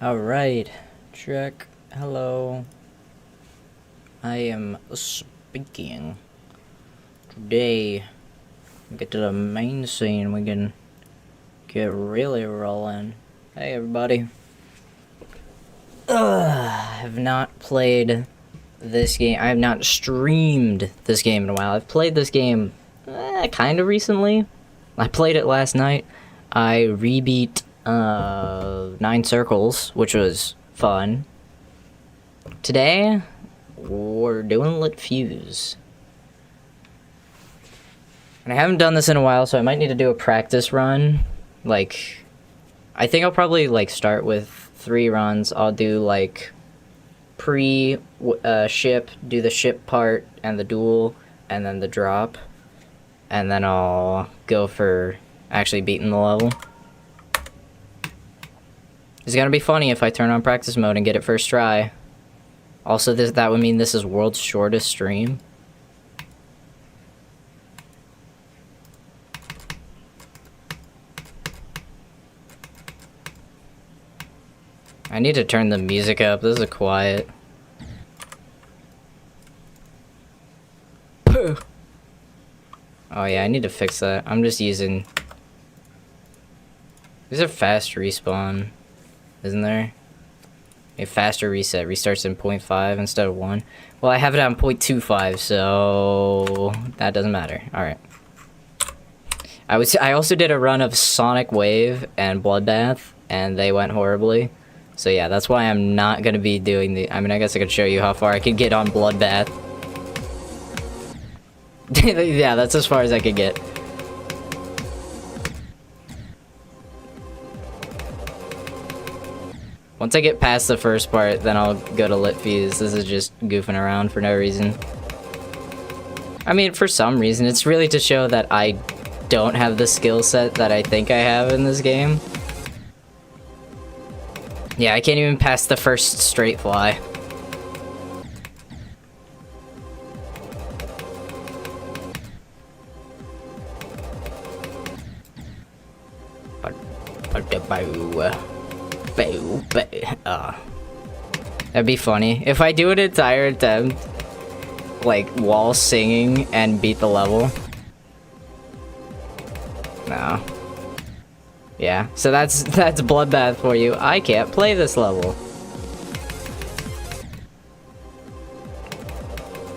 Alright, check. Hello. I am speaking. Today, we get to the main scene. We can get really rolling. Hey, everybody. I have not played this game. I have not streamed this game in a while. I've played this game kind of recently. I played it last night. I rebeat 9 Circles, which was fun. Today, we're doing Lit Fuse. And I haven't done this in a while, so I might need to do a practice run. Like, I think I'll probably, like, start with 3 runs. I'll do, like, ship, do the ship part and the duel, and then the drop. And then I'll go for actually beating the level. It's gonna be funny if I turn on practice mode and get it first try. Also, that would mean this is world's shortest stream. I need to turn the music up. This is quiet. Oh yeah, I need to fix that. I'm just using... There's a fast respawn, isn't there? A faster reset. Restarts in 0.5 instead of 1. Well, I have it on 0.25, so... that doesn't matter. Alright. I also did a run of Sonic Wave and Bloodbath, and they went horribly. So yeah, that's why I'm not gonna be doing the... I mean, I guess I could show you how far I could get on Bloodbath. Yeah, that's as far as I could get. Once I get past the first part, then I'll go to Lit Fuse. This is just goofing around for no reason. I mean, for some reason, it's really to show that I don't have the skill set that I think I have in this game. Yeah, I can't even pass the first straight fly. That'd be funny. If I do an entire attempt, like, while singing and beat the level. No. Yeah, so that's Bloodbath for you. I can't play this level.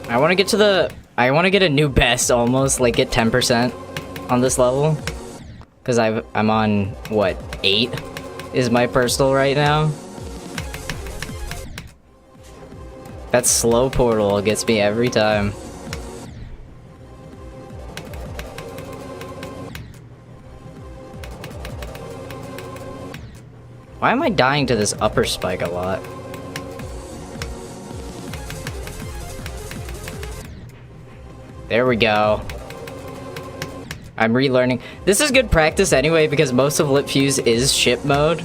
I want to get a new best almost, like get 10% on this level. Cause I'm on what, 8 is my personal right now. That slow portal gets me every time. Why am I dying to this upper spike a lot? There we go. I'm relearning. This is good practice anyway because most of Lit Fuse is ship mode.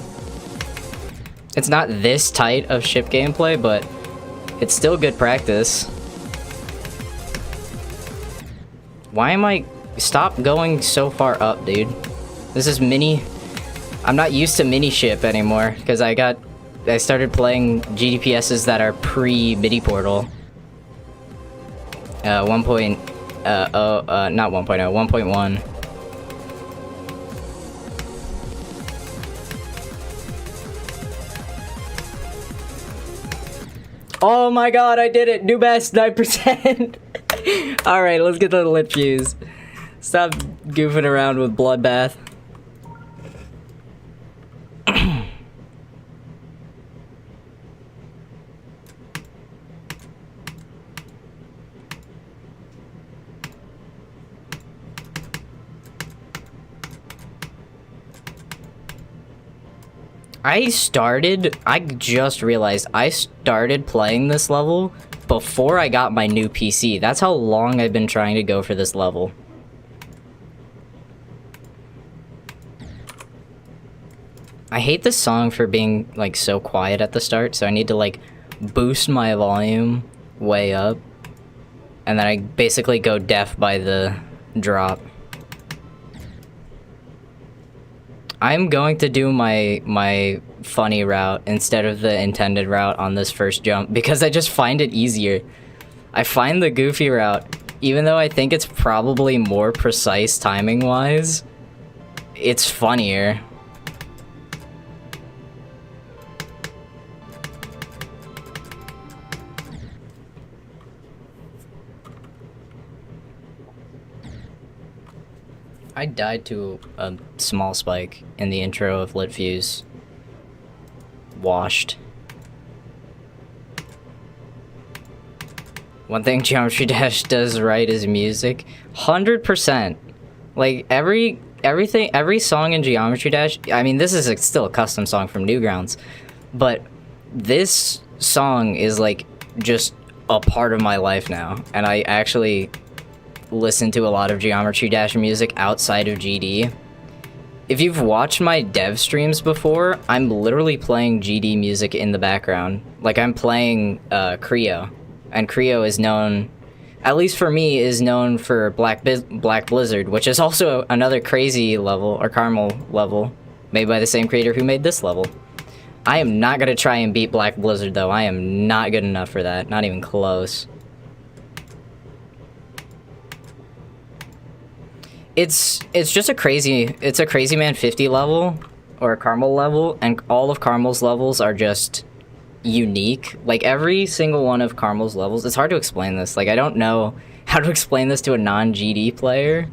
It's not this tight of ship gameplay, but it's still good practice. Why am I... Stop going so far up, dude. This is mini... I'm not used to mini ship anymore because I started playing GDPSs that are pre-midi portal. 1.0, not 1.0, 1.1. Oh my god, I did it! New best, 9%! Alright, let's get the Lit Fuse. Stop goofing around with Bloodbath. I just realized I started playing this level before I got my new PC. That's how long I've been trying to go for this level. I hate this song for being, like, so quiet at the start, so I need to, like, boost my volume way up. And then I basically go deaf by the drop. I'm going to do my funny route instead of the intended route on this first jump because I just find it easier. I find the goofy route, even though I think it's probably more precise timing-wise, it's funnier. I died to a small spike in the intro of Lit Fuse. Washed. One thing Geometry Dash does right is music. 100%. Like, every song in Geometry Dash, I mean, this is still a custom song from Newgrounds, but this song is, like, just a part of my life now, and I actually listen to a lot of Geometry Dash music outside of GD. If you've watched my dev streams before, I'm literally playing GD music in the background. Like, I'm playing Creo, and Creo is known, at least for me, is known for Black Blizzard, which is also another crazy level, or Caramel level, made by the same creator who made this level. I am not gonna try and beat Black Blizzard, though. I am not good enough for that, not even close. It's just a crazy Man 50 level, or a Caramel level, and all of Caramel's levels are just unique. Like, every single one of Caramel's levels, it's hard to explain this. Like, I don't know how to explain this to a non-GD player,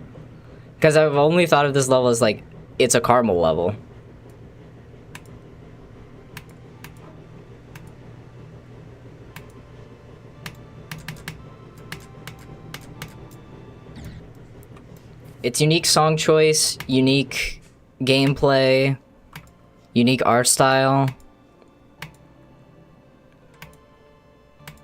because I've only thought of this level as, like, it's a Caramel level. It's unique song choice, unique gameplay, unique art style.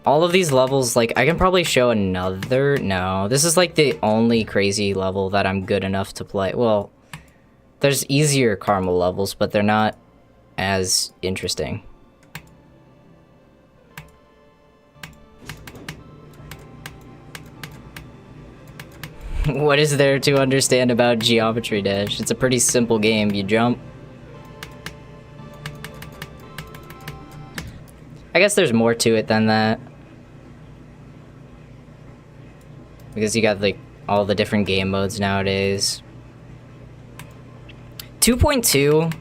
All of these levels, like, I can probably show another. No, this is like the only crazy level that I'm good enough to play. Well, there's easier Caramel levels, but they're not as interesting. What is there to understand about Geometry Dash? It's a pretty simple game. You jump. I guess there's more to it than that. Because you got, like, all the different game modes nowadays. 2.2,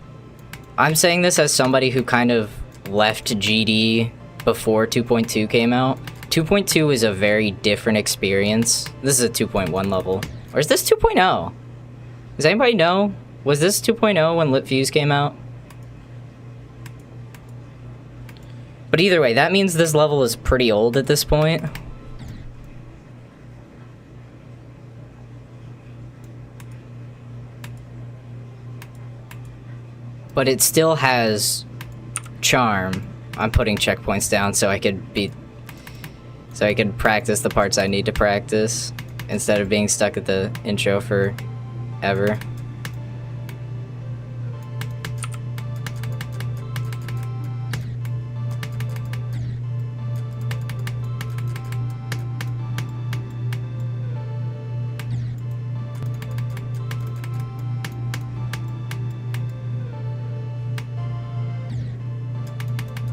I'm saying this as somebody who kind of left GD before 2.2 came out. 2.2 is a very different experience. This is a 2.1 level. Or is this 2.0? Does anybody know? Was this 2.0 when Lit Fuse came out? But either way, that means this level is pretty old at this point. But it still has charm. I'm putting checkpoints down so I could practice the parts I need to practice instead of being stuck at the intro forever.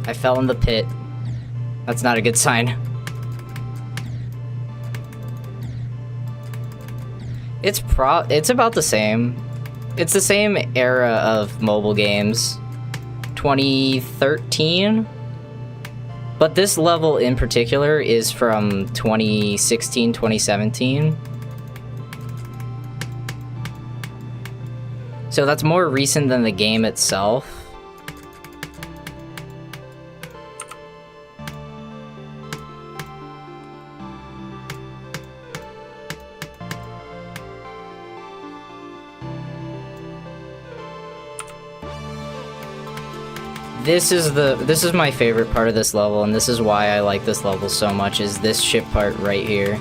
I fell in the pit. That's not a good sign. It's about the same. It's the same era of mobile games. 2013? But this level in particular is from 2016, 2017. So that's more recent than the game itself. This is my favorite part of this level, and this is why I like this level so much, is this ship part right here.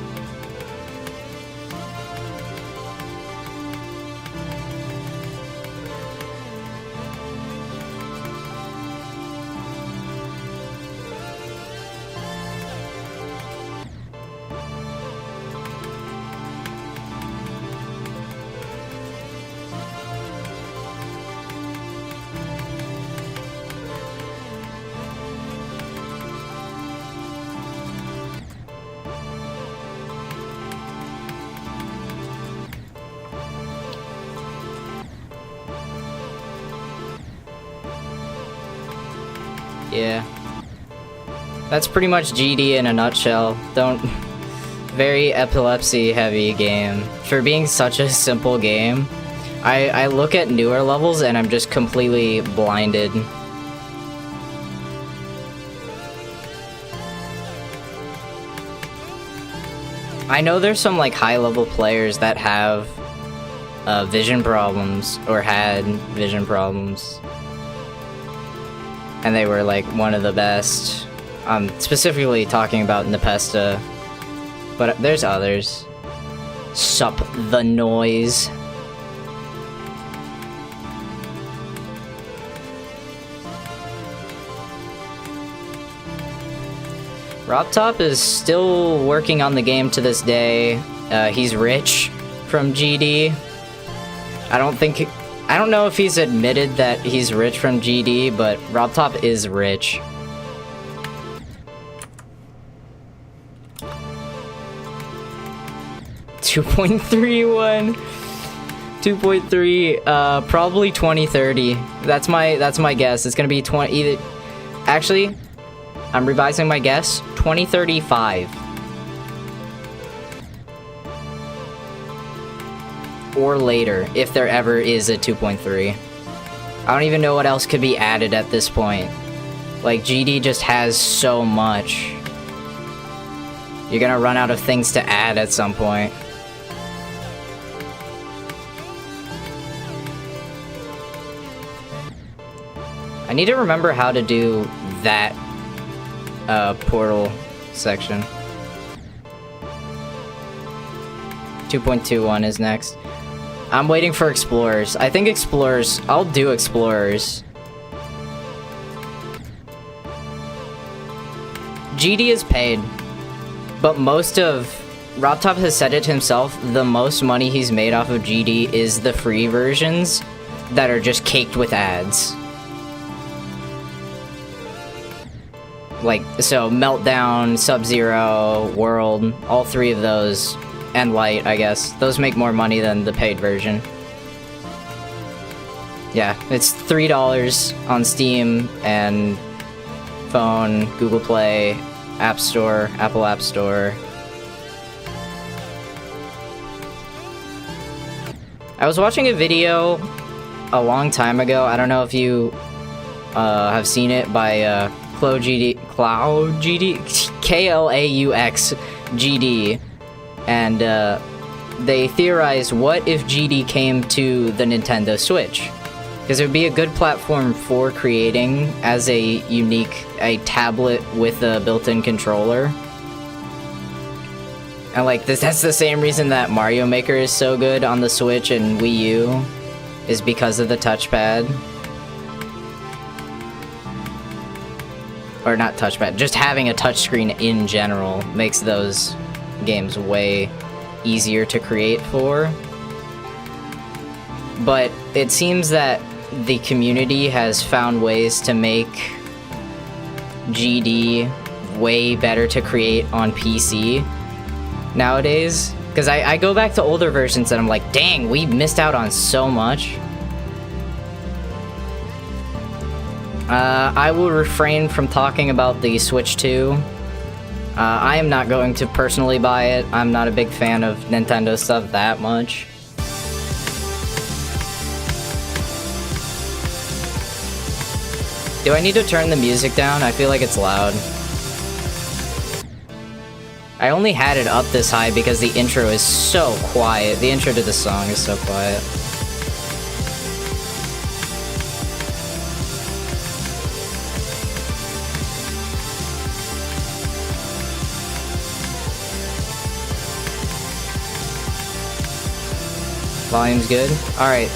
Yeah. That's pretty much GD in a nutshell. Very epilepsy heavy game. For being such a simple game, I look at newer levels and I'm just completely blinded. I know there's some like high level players that have vision problems or had vision problems. And they were like one of the best. I'm specifically talking about Nepesta. But there's others. Sup the noise. RobTop is still working on the game to this day. He's rich from GD. I don't know if he's admitted that he's rich from GD, but RobTop is rich. $2.31. 2.3. Probably 2030. That's my guess. It's gonna be 20. Either. Actually, I'm revising my guess. 2035. Or later, if there ever is a 2.3. I don't even know what else could be added at this point. Like, GD just has so much. You're gonna run out of things to add at some point. I need to remember how to do that portal section. 2.21 is next. I'm waiting for Explorers. I think Explorers... I'll do Explorers. GD is paid. But most of... RobTop has said it himself, the most money he's made off of GD is the free versions that are just caked with ads. Like, so Meltdown, Sub-Zero, World, all three of those, and Light, I guess. Those make more money than the paid version. Yeah, it's $3 on Steam and phone, Google Play, App Store, Apple App Store. I was watching a video a long time ago. I don't know if you have seen it by Klaux GD, and they theorized, what if GD came to the Nintendo Switch? Because it would be a good platform for creating as a tablet with a built-in controller. And like that's the same reason that Mario Maker is so good on the Switch and Wii U, is because of the touchpad. Or not touchpad, just having a touchscreen in general makes those games way easier to create for. But it seems that the community has found ways to make GD way better to create on PC nowadays. Because I go back to older versions and I'm like, dang, we missed out on so much. I will refrain from talking about the Switch 2. I am not going to personally buy it. I'm not a big fan of Nintendo stuff that much. Do I need to turn the music down? I feel like it's loud. I only had it up this high because the intro is so quiet. The intro to the song is so quiet. Volume's good? Alright,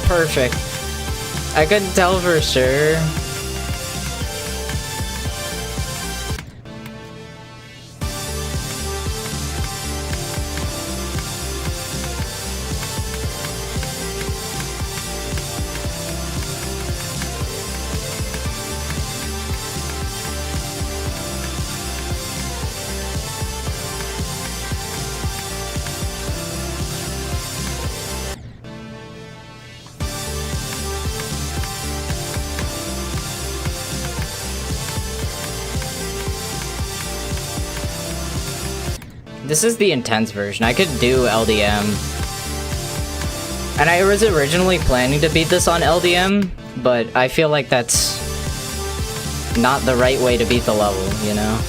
perfect. I couldn't tell for sure. This is the intense version. I could do LDM. And I was originally planning to beat this on LDM, but I feel like that's not the right way to beat the level, you know?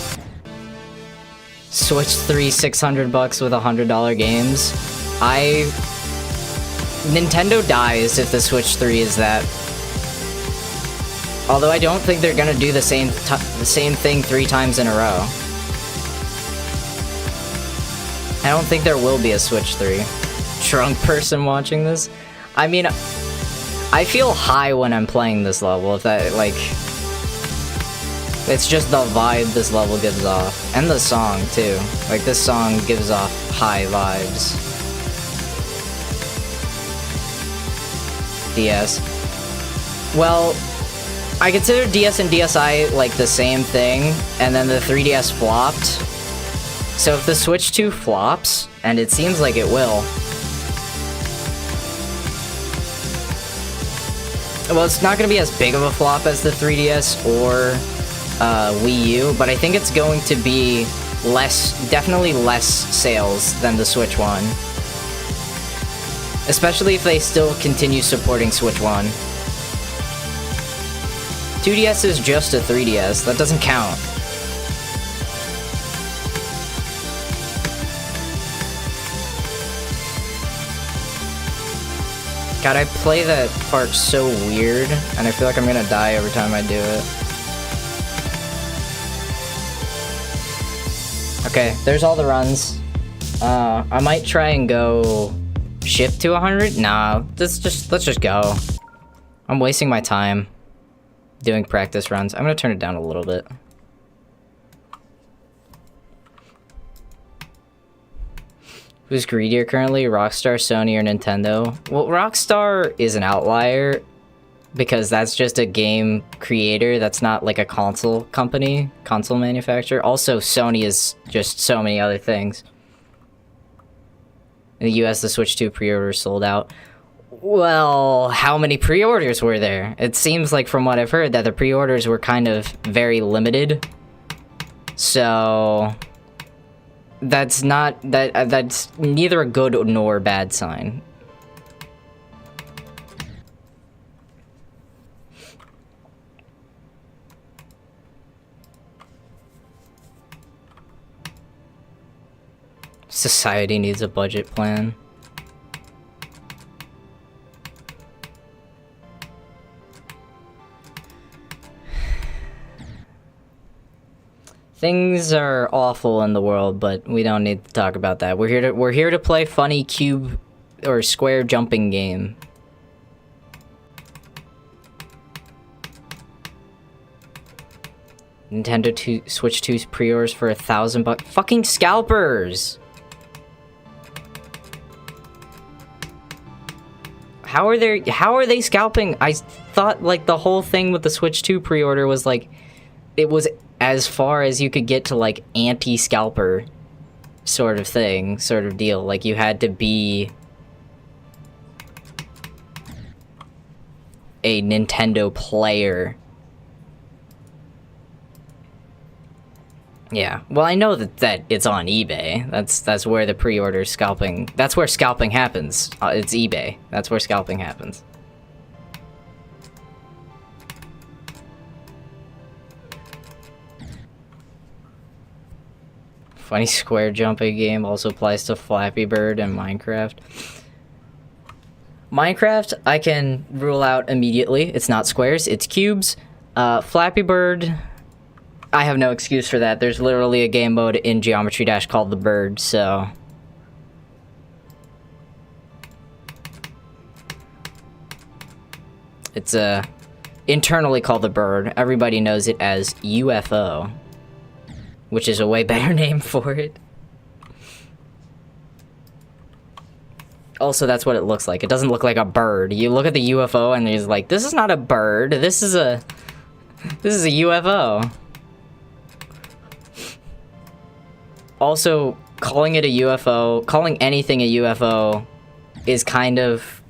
Switch 3 $600 with $100 games. Nintendo dies if the Switch 3 is that. Although I don't think they're gonna do the same thing 3 times in a row. I don't think there will be a Switch 3. Drunk person watching this? I mean, I feel high when I'm playing this level, if that, like... It's just the vibe this level gives off. And the song, too. Like, this song gives off high vibes. DS. Well, I consider DS and DSi, like, the same thing, and then the 3DS flopped. So if the Switch 2 flops, and it seems like it will... Well, it's not going to be as big of a flop as the 3DS or Wii U, but I think it's going to be definitely less sales than the Switch 1. Especially if they still continue supporting Switch 1. 2DS is just a 3DS, that doesn't count. God, I play that part so weird, and I feel like I'm gonna die every time I do it. Okay, there's all the runs. I might try and go ship to 100? Nah, let's just go. I'm wasting my time doing practice runs. I'm gonna turn it down a little bit. Who's greedier currently? Rockstar, Sony, or Nintendo? Well, Rockstar is an outlier because that's just a game creator. That's not like a console company, console manufacturer. Also, Sony is just so many other things. In the US, the Switch 2 pre-orders sold out. Well, how many pre-orders were there? It seems like from what I've heard that the pre-orders were kind of very limited. So... That's neither a good nor bad sign. Society needs a budget plan. Things are awful in the world, but we don't need to talk about that. We're here to play funny cube or square jumping game. Nintendo 2 Switch 2's pre-orders for $1,000. Fucking scalpers! How are they scalping? I thought like the whole thing with the Switch 2 pre-order was like it was as far as you could get to like anti-scalper sort of thing, sort of deal. Like you had to be a Nintendo player. Yeah, well I know that it's on eBay. That's where the pre-order scalping, that's where scalping happens. It's eBay. That's where scalping happens. Funny square jumping game also applies to Flappy Bird and Minecraft. Minecraft, I can rule out immediately. It's not squares, it's cubes. Flappy Bird, I have no excuse for that. There's literally a game mode in Geometry Dash called the Bird, so... It's internally called the Bird. Everybody knows it as UFO. Which is a way better name for it. Also, that's what it looks like. It doesn't look like a bird. You look at the UFO and it's like, this is not a bird. This is a UFO. Also, calling it a UFO, calling anything a UFO is kind of...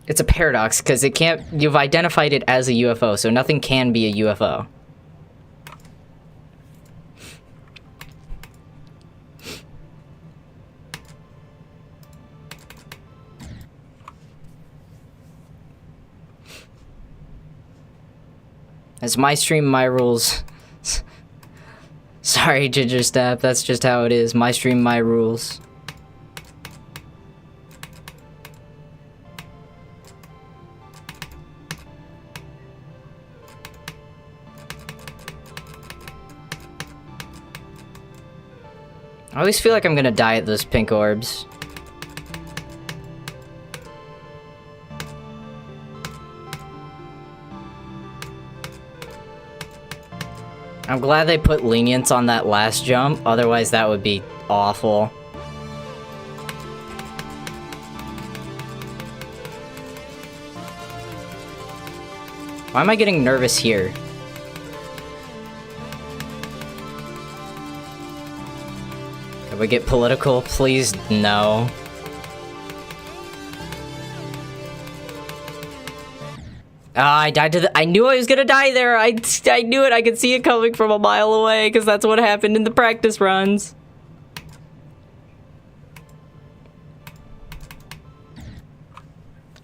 It's a paradox, because it can't... You've identified it as a UFO, so nothing can be a UFO. It's my stream, my rules. Sorry, Ginger Step, that's just how it is. My stream, my rules. I always feel like I'm gonna die at those pink orbs. I'm glad they put lenience on that last jump, otherwise that would be awful. Why am I getting nervous here? Can we get political? Please, no. I died to the- I knew I was gonna die there! I knew it! I could see it coming from a mile away, because that's what happened in the practice runs.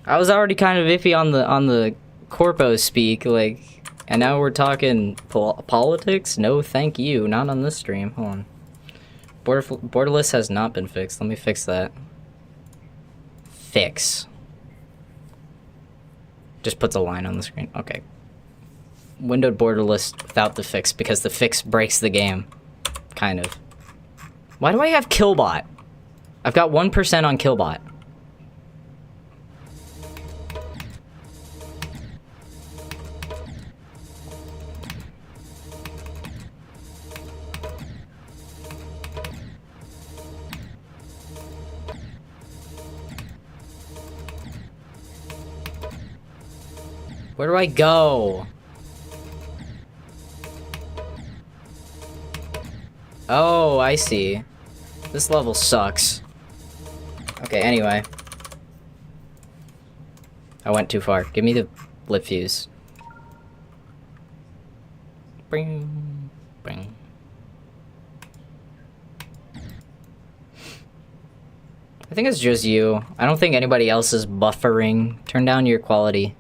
I was already kind of iffy on the corpo speak, like, and now we're talking politics? No, thank you. Not on this stream. Hold on. Borderless has not been fixed. Let me fix that. Fix. Just puts a line on the screen. Okay. Windowed borderless without the fix, because the fix breaks the game. Kind of. Why do I have Killbot? I've got 1% on Killbot. Where do I go? Oh, I see. This level sucks. Okay, anyway. I went too far. Give me the blip fuse. Bring, bring. I think it's just you. I don't think anybody else is buffering. Turn down your quality.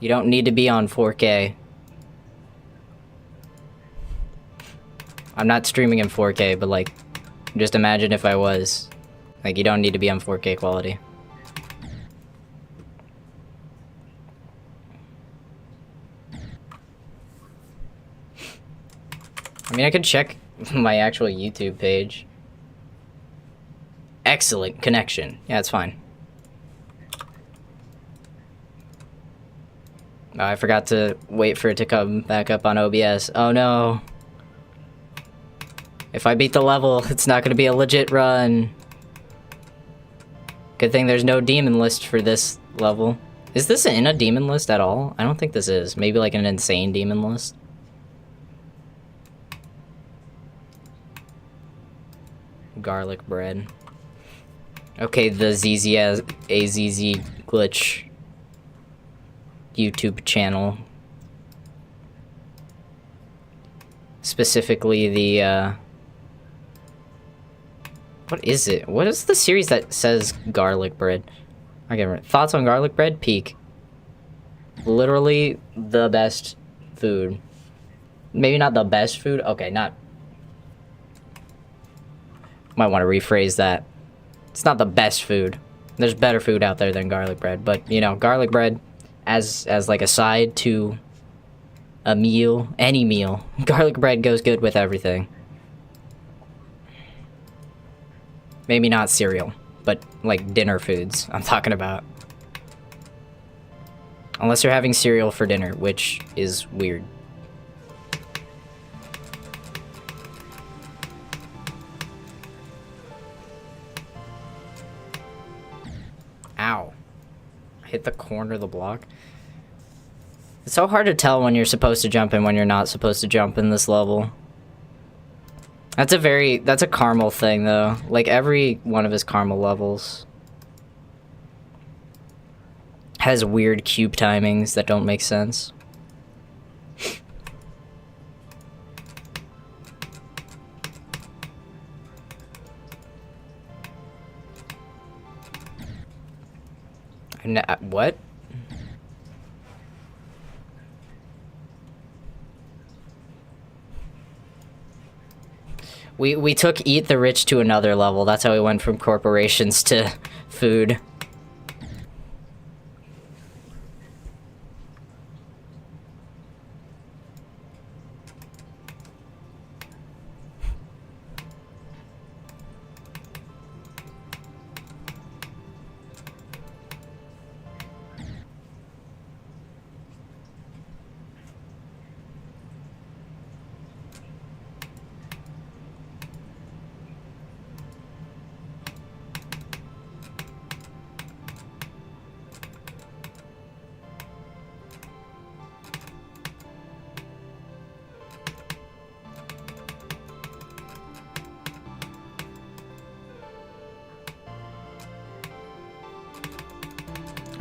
You don't need to be on 4K. I'm not streaming in 4K, but like, just imagine if I was. Like, you don't need to be on 4K quality. I mean, I could check my actual YouTube page. Excellent connection. Yeah, it's fine. Oh, I forgot to wait for it to come back up on OBS. Oh no. If I beat the level, it's not gonna be a legit run. Good thing there's no demon list for this level. Is this in a demon list at all? I don't think this is. Maybe like an insane demon list. Garlic bread. Okay, the AZZ glitch YouTube channel. Specifically the, what is it? What is the series that says garlic bread? Okay, thoughts on garlic bread? Peak. Literally the best food. Maybe not the best food. Okay, not... Might want to rephrase that. It's not the best food. There's better food out there than garlic bread, but, you know, garlic bread as like a side to a meal, any meal. Garlic bread goes good with everything. Maybe not cereal, but like dinner foods I'm talking about. Unless you're having cereal for dinner, which is weird. Ow. I hit the corner of the block. It's so hard to tell when you're supposed to jump and when you're not supposed to jump in this level. That's a Carmel thing though. Like every one of his Carmel levels has weird cube timings that don't make sense. What? We took Eat the Rich to another level. That's how we went from corporations to food.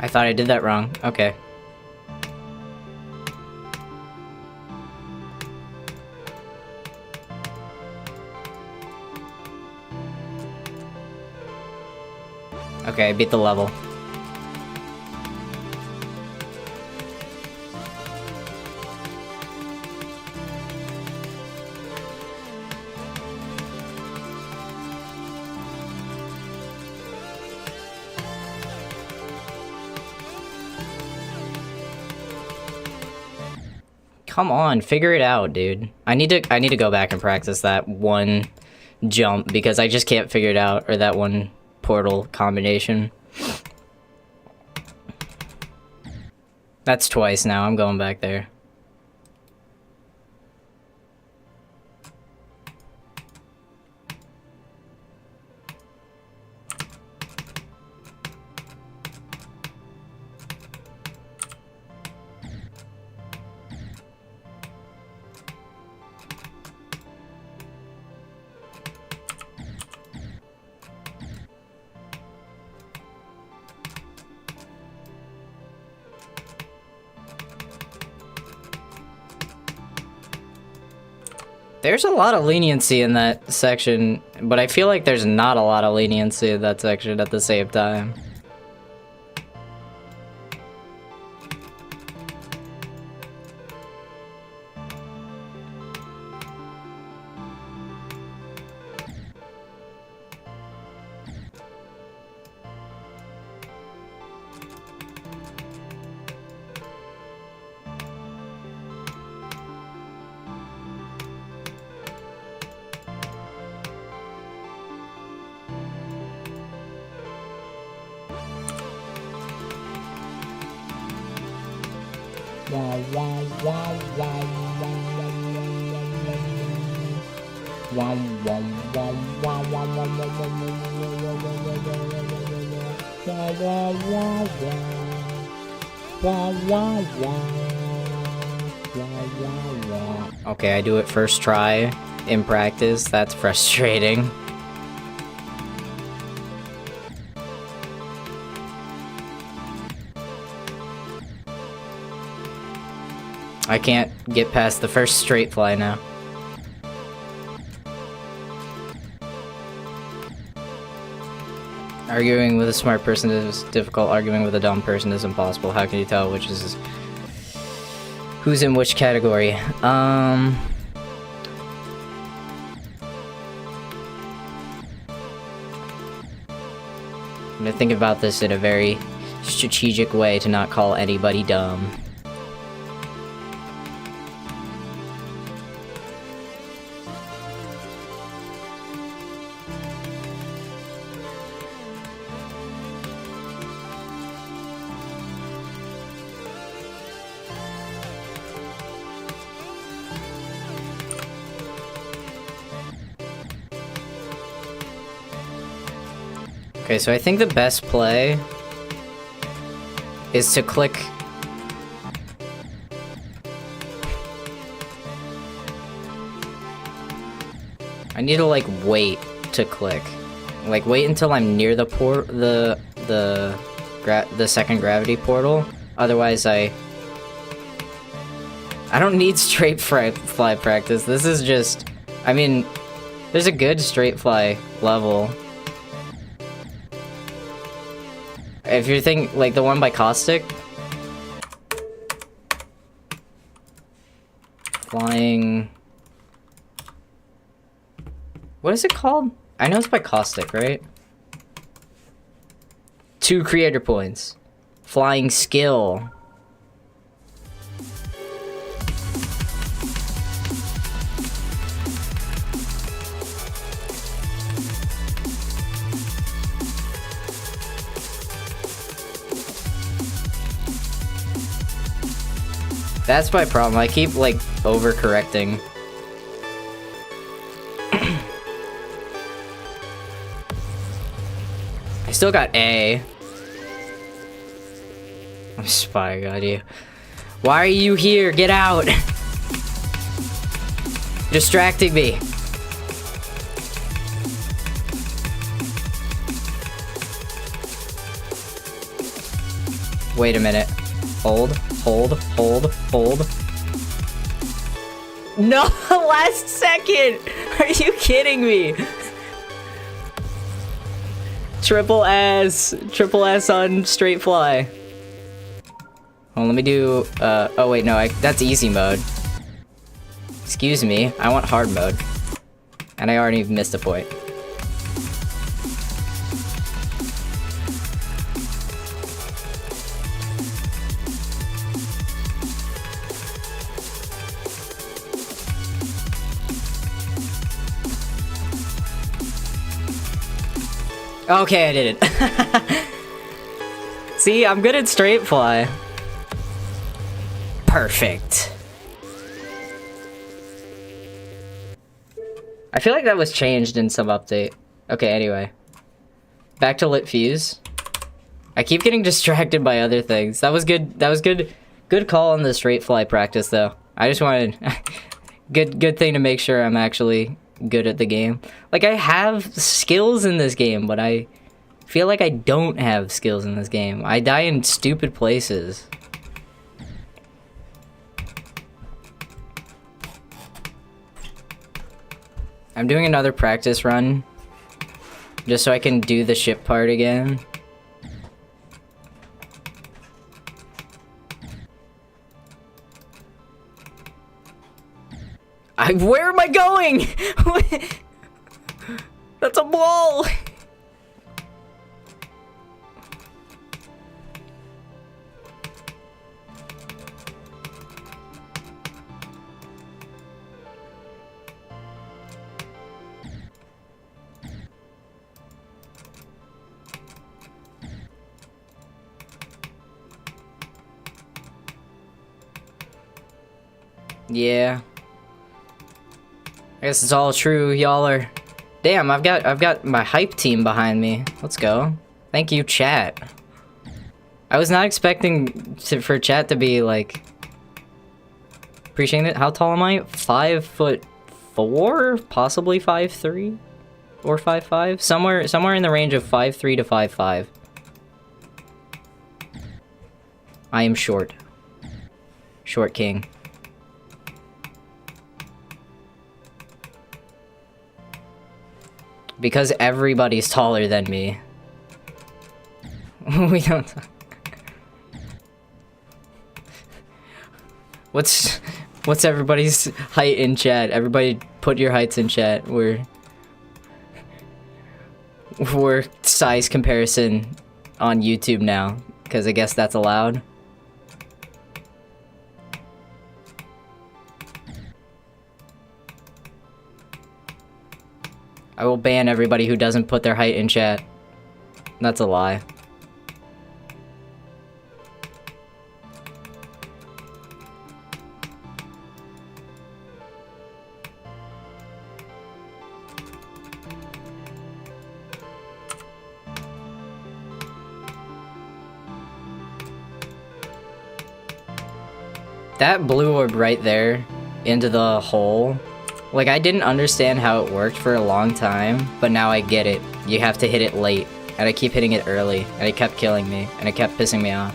I thought I did that wrong. Okay. Okay, I beat the level. Come on, figure it out, dude. I need to go back and practice that one jump because I just can't figure it out, or that one portal combination. That's twice now. I'm going back there. There's a lot of leniency in that section, but I feel like there's not a lot of leniency in that section at the same time. Okay, I do it first try in practice. That's frustrating. I can't get past the first straight fly now. Arguing with a smart person is difficult. Arguing with a dumb person is impossible. How can you tell which is... who's in which category? I'm gonna think about this in a very strategic way to not call anybody dumb. Okay, so I think the best play is to click... I need to, like, wait to click. Like, wait until I'm near the the second gravity portal. Otherwise, I don't need straight fly practice. This is just... I mean, there's a good straight fly level. If you're thinking, like, the one by Caustic. Flying... What is it called? I know it's by Caustic, right? 2 creator points. Flying skill. That's my problem. I keep, like, overcorrecting. I still got A. I'm spying on you. Why are you here? Get out! You're distracting me. Wait a minute. Hold, hold, hold, hold. No, last second! Are you kidding me? Triple S on straight fly. Well, let me do, oh wait, no, that's easy mode. Excuse me, I want hard mode. And I already missed a point. Okay, I did it. See, I'm good at straight fly. Perfect. I feel like that was changed in some update. Okay, anyway. Back to lit fuse. I keep getting distracted by other things. That was good. That was good. Good call on the straight fly practice, though. I just wanted... good thing to make sure I'm actually good at the game. Like, I have skills in this game, but I feel like I don't have skills in this game. I die in stupid places. I'm doing another practice run just so I can do the ship part again. Where am I going? That's a ball. Yeah. I guess it's all true, y'all are... Damn, I've got my hype team behind me. Let's go. Thank you, chat. I was not expecting for chat to be, appreciating it. How tall am I? 5'4"? Possibly 5'3"? Or 5'5"? Somewhere in the range of 5'3" to 5'5". I am short. Short king. Because everybody's taller than me. We don't... What's everybody's height in chat? Everybody put your heights in chat. We're size comparison on YouTube now, because I guess that's allowed. I will ban everybody who doesn't put their height in chat. That's a lie. That blue orb right there into the hole. Like, I didn't understand how it worked for a long time, but now I get it. You have to hit it late, and I keep hitting it early, and it kept killing me, and it kept pissing me off.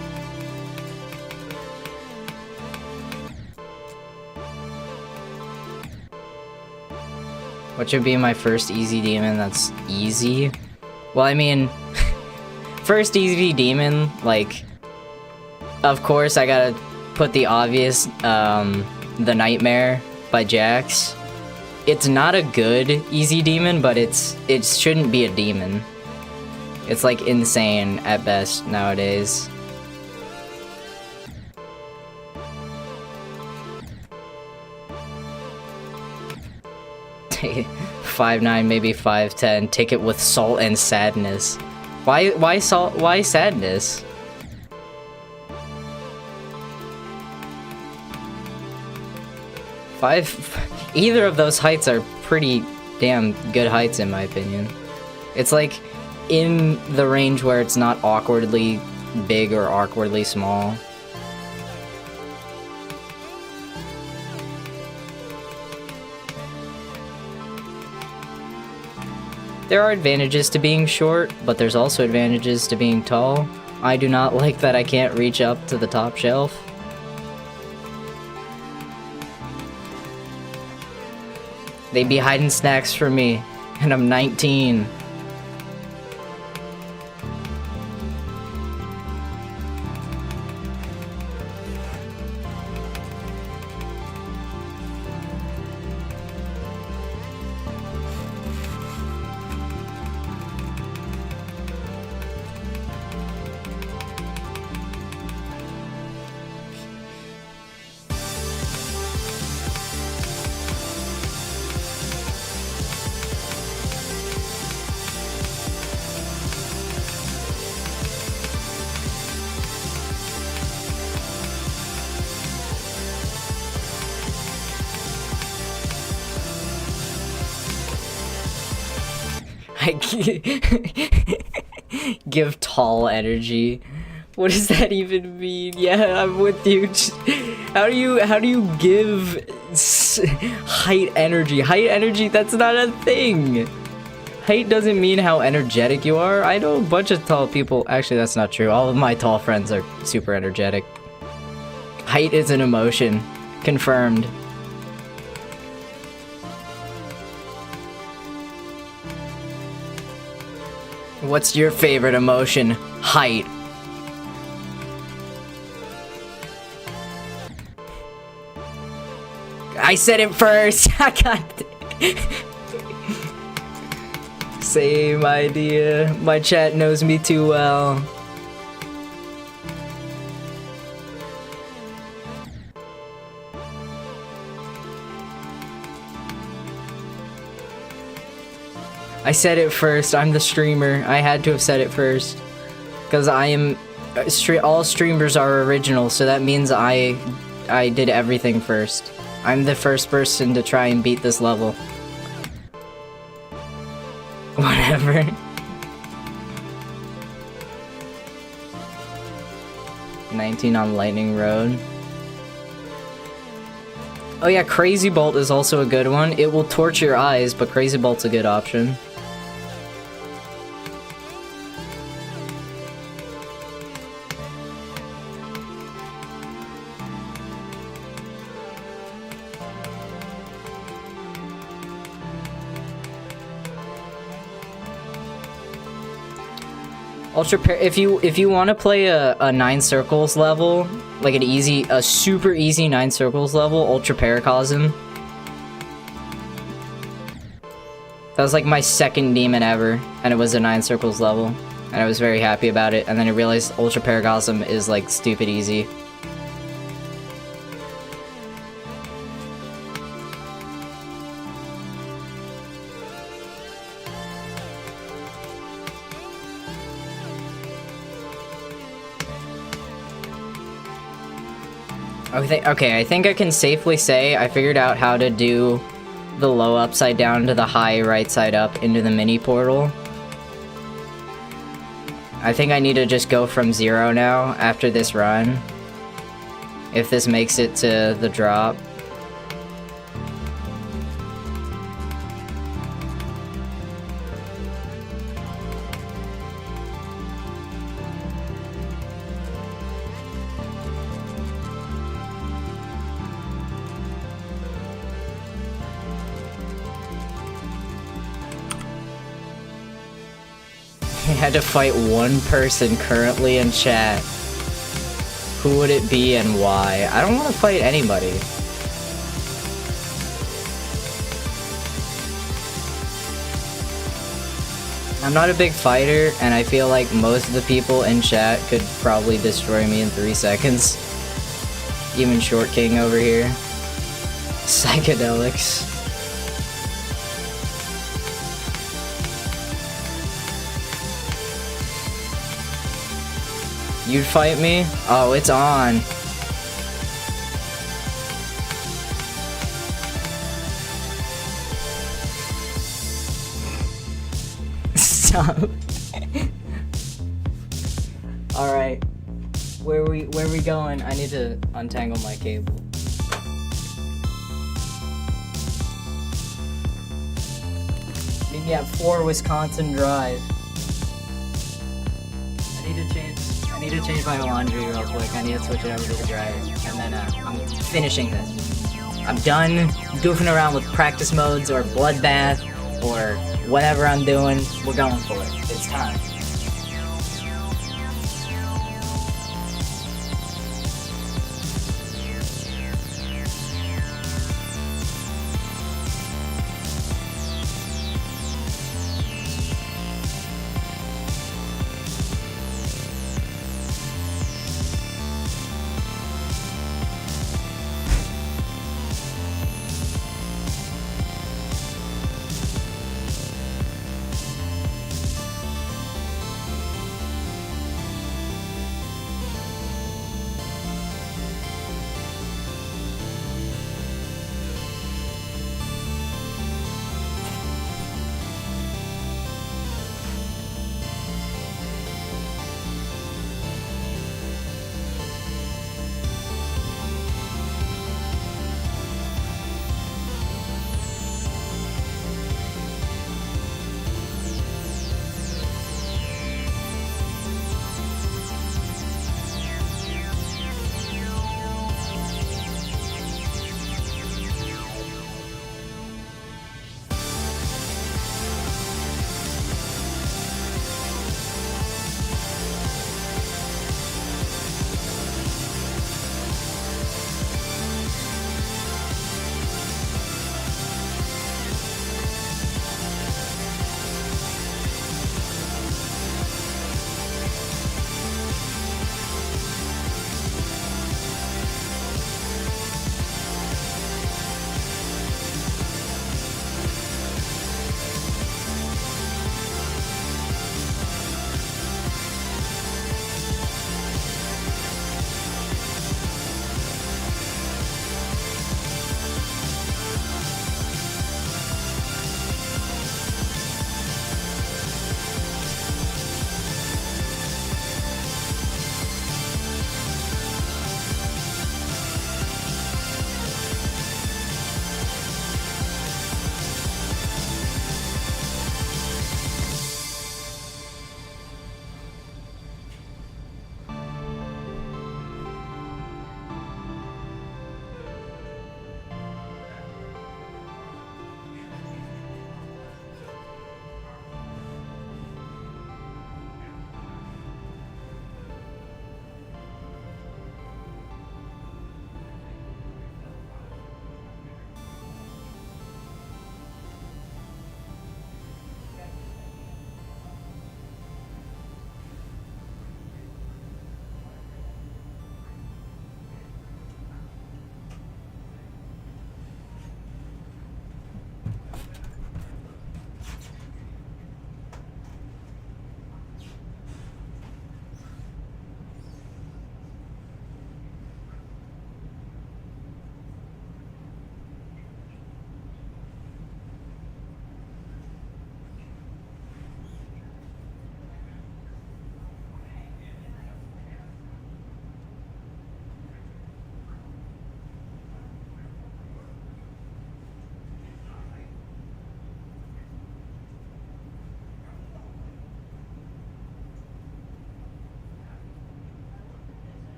What should be my first easy demon that's easy? Well, I mean, first easy demon, like, of course I gotta put the obvious, The Nightmare by Jax. It's not a good easy demon, but it shouldn't be a demon. It's like insane at best nowadays. $5.9, maybe $5.10. Ticket with salt and sadness. Why salt? Why sadness? Either of those heights are pretty damn good heights in my opinion. It's like in the range where it's not awkwardly big or awkwardly small. There are advantages to being short, but there's also advantages to being tall. I do not like that I can't reach up to the top shelf. They'd be hiding snacks from me, and I'm 19. Give tall energy. What does that even mean? Yeah, I'm with you. How do you give height energy? Height energy, that's not a thing. Height doesn't mean how energetic you are. I know a bunch of tall people. Actually, that's not true. All of my tall friends are super energetic. Height is an emotion. Confirmed. What's your favorite emotion? Height. I said it first. I got it. Same idea. My chat knows me too well. I said it first. I'm the streamer. I had to have said it first. Because I am... all streamers are original, so that means I did everything first. I'm the first person to try and beat this level. Whatever. $19 on Lightning Road. Oh yeah, Crazy Bolt is also a good one. It will torch your eyes, but Crazy Bolt's a good option. If you want to play a 9 circles level, like a super easy 9 circles level, Ultra Paracosm. That was like my second demon ever, and it was a 9 circles level, and I was very happy about it. And then I realized Ultra Paracosm is like stupid easy. Okay, I think I can safely say I figured out how to do the low upside down to the high right side up into the mini portal. I think I need to just go from 0 now after this run. If this makes it to the drop. had to fight one person currently in chat, who would it be and why? I don't want to fight anybody. I'm not a big fighter, and I feel like most of the people in chat could probably destroy me in 3 seconds. Even Short King over here. Psychedelics. You'd fight me? Oh, it's on. Stop. Alright. Where we going? I need to untangle my cable. Meet me at 4 Wisconsin Drive. I need to change my laundry real quick. I need to switch it over to the dryer. And then I'm finishing this. I'm done goofing around with practice modes or bloodbath or whatever I'm doing. We're going for it. It's time.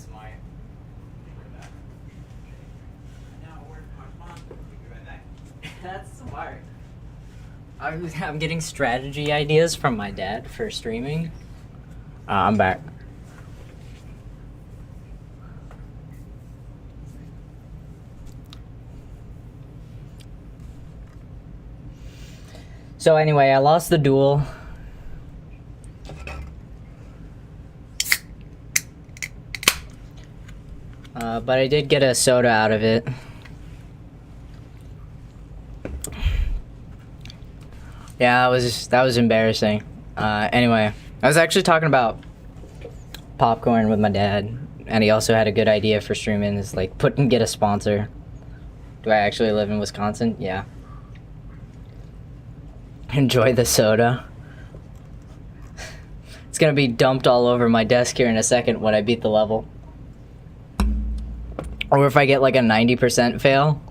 That's smart. That's smart. I'm getting strategy ideas from my dad for streaming. I'm back. So anyway, I lost the duel. But I did get a soda out of it. Yeah, that was embarrassing. Anyway, I was actually talking about popcorn with my dad, and he also had a good idea for streaming. Is like get a sponsor. Do I actually live in Wisconsin? Yeah. Enjoy the soda. It's gonna be dumped all over my desk here in a second when I beat the level. Or if I get like a 90% fail.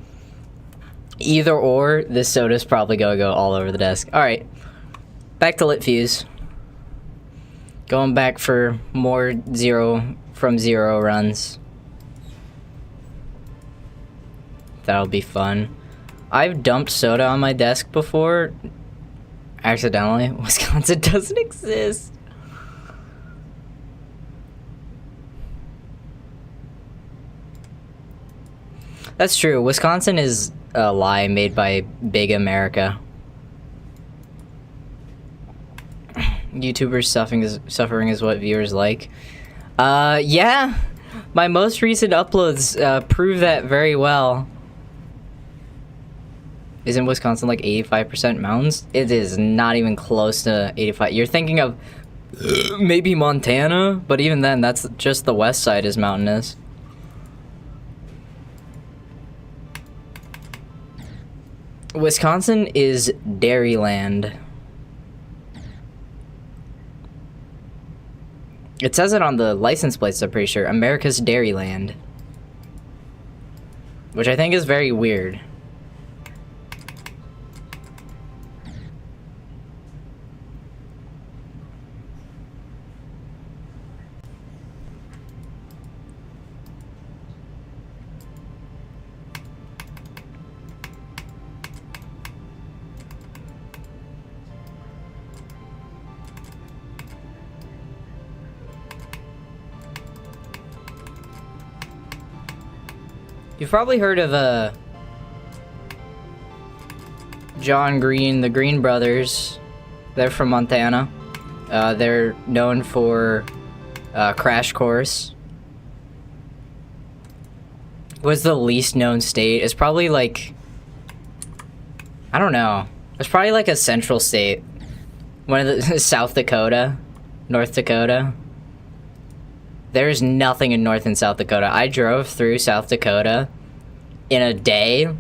Either or, this soda's probably gonna go all over the desk. Alright. Back to Lit Fuse. Going back for more 0 from 0 runs. That'll be fun. I've dumped soda on my desk before. Accidentally. Wisconsin doesn't exist. That's true. Wisconsin is a lie made by Big America. YouTubers suffering is what viewers like. Yeah. My most recent uploads prove that very well. Isn't Wisconsin like 85% mountains? It is not even close to 85. You're thinking of maybe Montana, but even then, that's just the west side is mountainous. Wisconsin is Dairyland. It says it on the license plates, I'm pretty sure. America's Dairyland. Which I think is very weird. You've probably heard of John Green, the Green Brothers. They're from Montana. They're known for Crash Course. What's the least known state? It's probably like, I don't know. It's probably like a central state. One of the South Dakota, North Dakota. There's nothing in North and South Dakota. I drove through South Dakota in a day,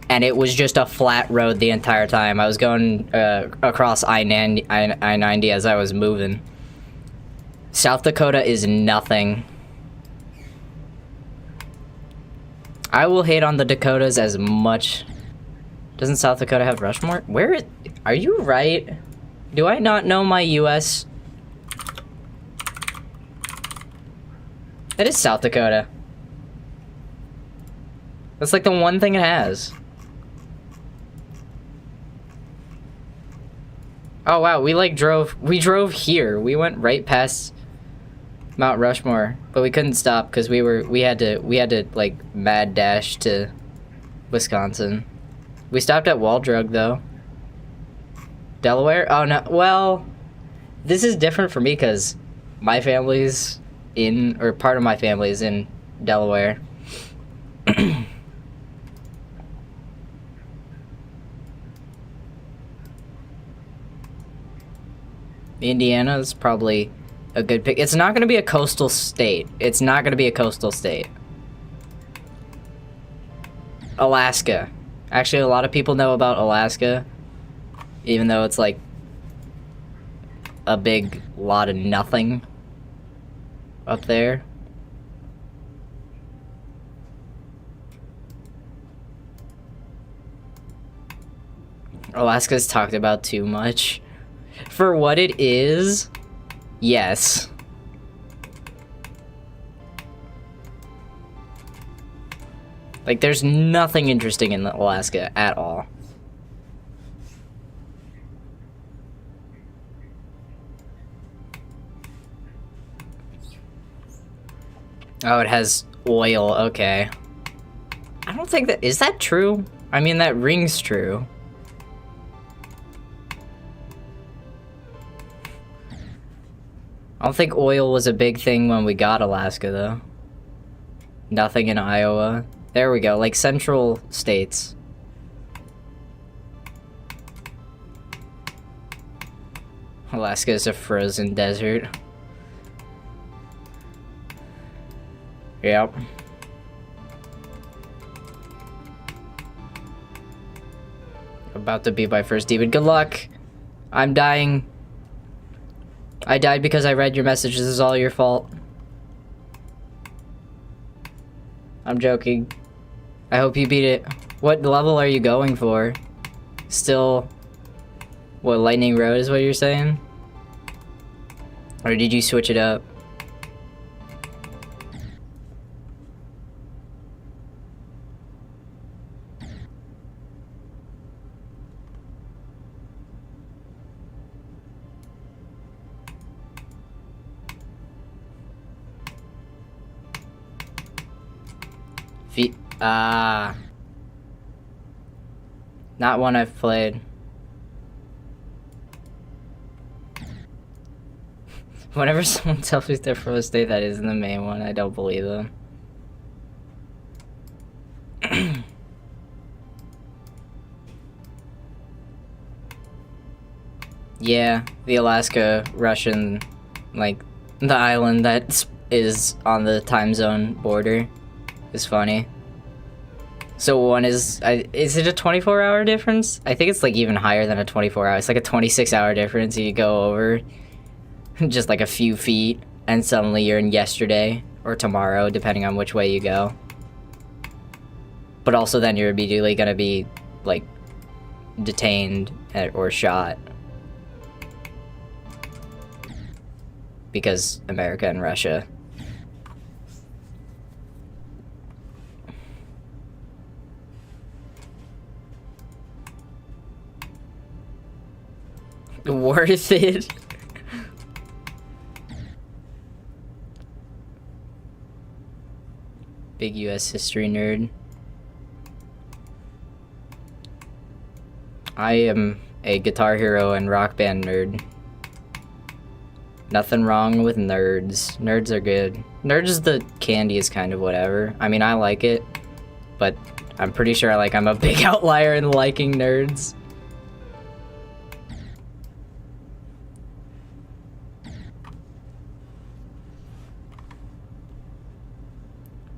and it was just a flat road the entire time. I was going across I-90 as I was moving. South Dakota is nothing. I will hate on the Dakotas as much. Doesn't South Dakota have Rushmore? Are you right? Do I not know my U.S.? That is South Dakota. That's like the one thing it has. Oh wow, we drove here. We went right past Mount Rushmore, but we couldn't stop because we had to like mad dash to Wisconsin. We stopped at Waldrug though. Delaware? Oh no, well, this is different for me because my family's part of my family is in Delaware. Indiana is probably a good pick. It's not going to be a coastal state. It's not going to be a coastal state. Alaska. Actually, a lot of people know about Alaska, even though it's like a big lot of nothing up there. Alaska's talked about too much. For what it is, yes. Like, there's nothing interesting in Alaska at all. Oh, it has oil, okay. I don't think that... Is that true? I mean, that rings true. I don't think oil was a big thing when we got Alaska, though. Nothing in Iowa. There we go, like central states. Alaska is a frozen desert. Yep. About to be my first demon. Good luck. I'm dying. I died because I read your message. This is all your fault. I'm joking. I hope you beat it. What level are you going for? Still... What, Lightning Road is what you're saying? Or did you switch it up? Not one I've played. Whenever someone tells me they're from a state that isn't the main one, I don't believe them. Yeah, the Alaska Russian, like, the island that is on the time zone border is funny. So one is it a 24-hour difference? I think it's like even higher than a 24-hour. It's like a 26-hour difference. You go over just like a few feet and suddenly you're in yesterday or tomorrow, depending on which way you go. But also then you're immediately gonna be like detained or shot. Because America and Russia. Worth it. Big US history nerd. I am a Guitar Hero and Rock Band nerd. Nothing wrong with nerds. Nerds are good. Nerds, the candy is kind of whatever. I mean, I like it, but I'm pretty sure I'm a big outlier in liking nerds.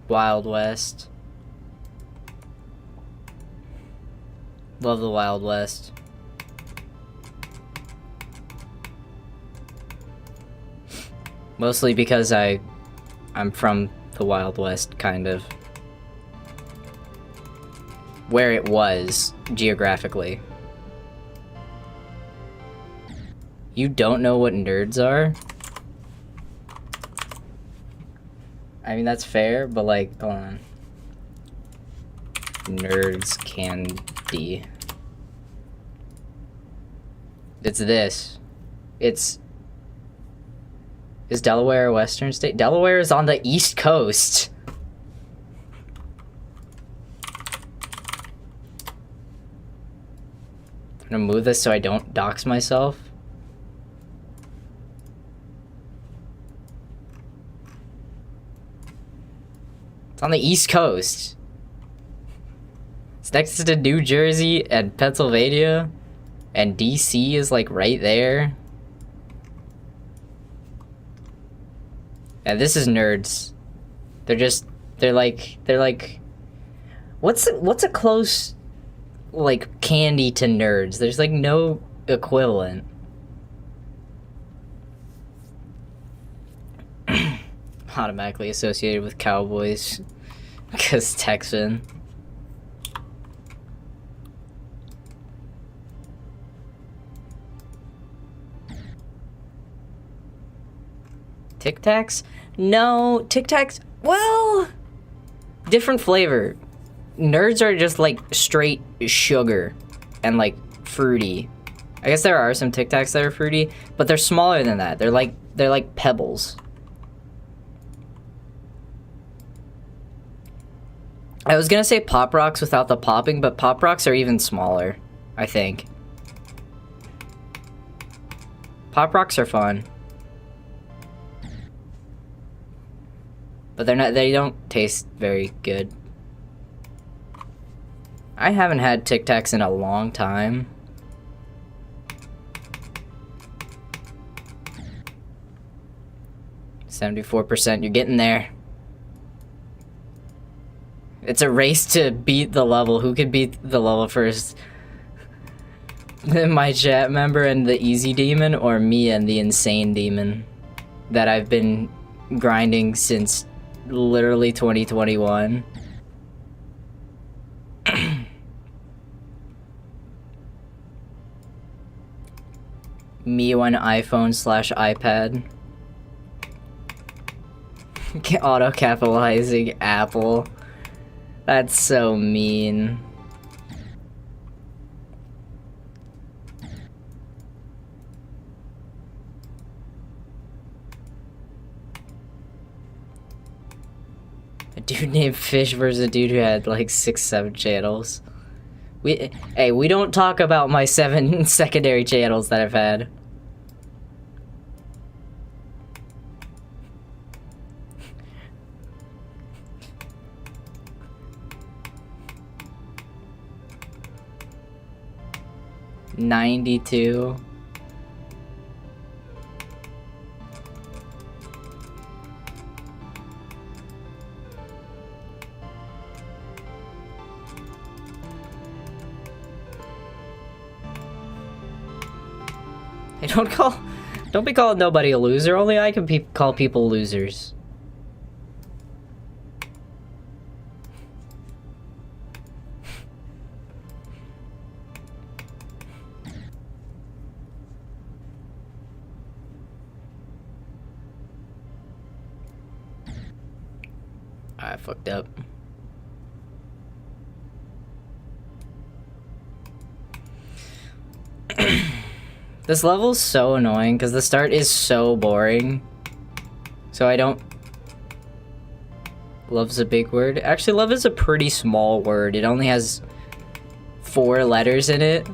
Wild West. Love the Wild West. Mostly because I'm from the Wild West, kind of. Where it was, geographically. You don't know what nerds are? I mean, that's fair, but like, hold on. Nerds candy. It's this. Is Delaware a western state? Delaware is on the East Coast. I'm gonna move this so I don't dox myself. It's on the East Coast. It's next to New Jersey and Pennsylvania. And DC is like right there. And this is nerds. They're like what's a close like candy to nerds? There's like no equivalent. Automatically associated with Cowboys because Texan. Tic Tacs? No, Tic Tacs, well, different flavor. nerds are just like straight sugar and like fruity. I guess there are some Tic Tacs that are fruity, but they're smaller than that. They're like pebbles. I was gonna say Pop Rocks without the popping, but Pop Rocks are even smaller, I think. Pop Rocks are fun. But they don't taste very good. I haven't had Tic Tacs in a long time. %, you're getting there. It's a race to beat the level. Who can beat the level first? My chat member and the easy demon, or me and the insane demon that I've been grinding since literally 2021. Me on iPhone/iPad. Auto capitalizing Apple. That's so mean. A dude named Fish versus a dude who had like 6-7 channels. Hey, we don't talk about my 7 secondary channels that I've had. $92. Hey, don't be calling nobody a loser. Only I can call people losers. I fucked up. This level's so annoying because the start is so boring. So I don't... Love's a big word. Actually, love is a pretty small word. It only has 4 letters in it.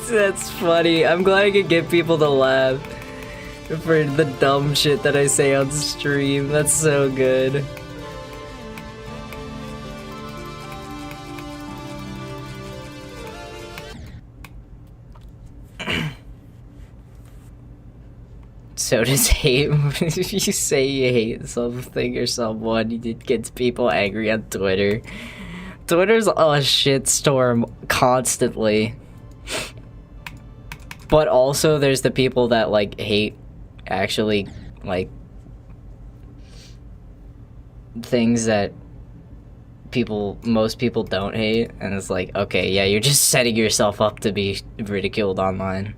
That's funny. I'm glad I could get people to laugh for the dumb shit that I say on stream. That's so good. So does hate. If you say you hate something or someone, it gets people angry on Twitter. Twitter's a shitstorm constantly. But also there's the people that like hate actually like things that most people don't hate, and it's like, okay, yeah, you're just setting yourself up to be ridiculed online.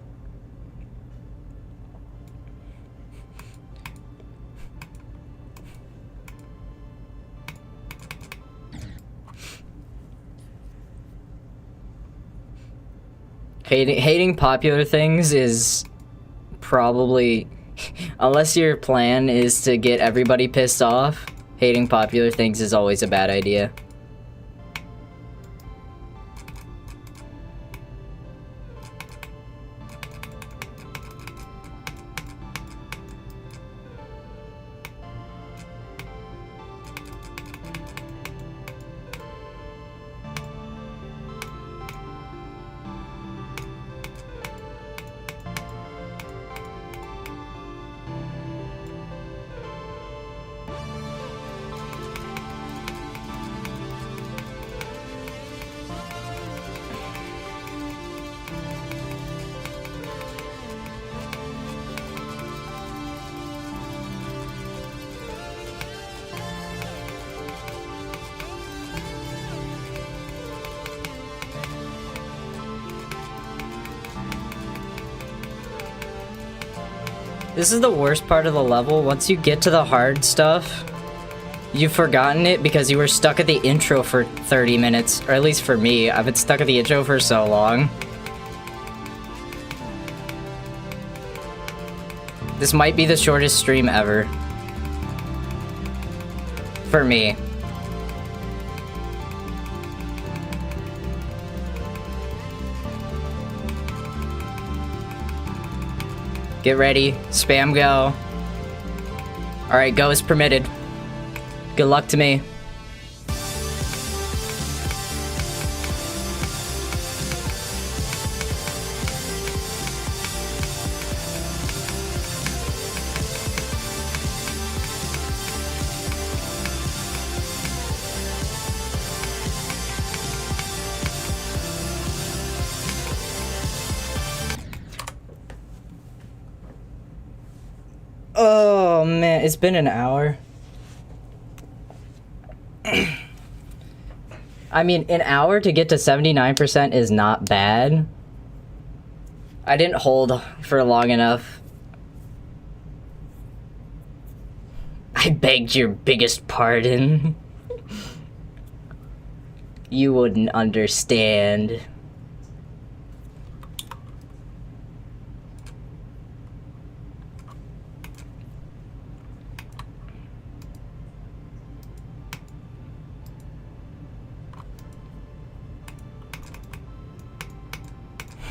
Hating popular things is probably, unless your plan is to get everybody pissed off, hating popular things is always a bad idea. This is the worst part of the level. Once you get to the hard stuff, you've forgotten it because you were stuck at the intro for 30 minutes. Or at least for me, I've been stuck at the intro for so long. This might be the shortest stream ever. For me. Get ready. Spam go. Alright, go is permitted. Good luck to me. Oh man, it's been an hour. I mean, an hour to get to 79% is not bad. I didn't hold for long enough. I begged your biggest pardon. You wouldn't understand.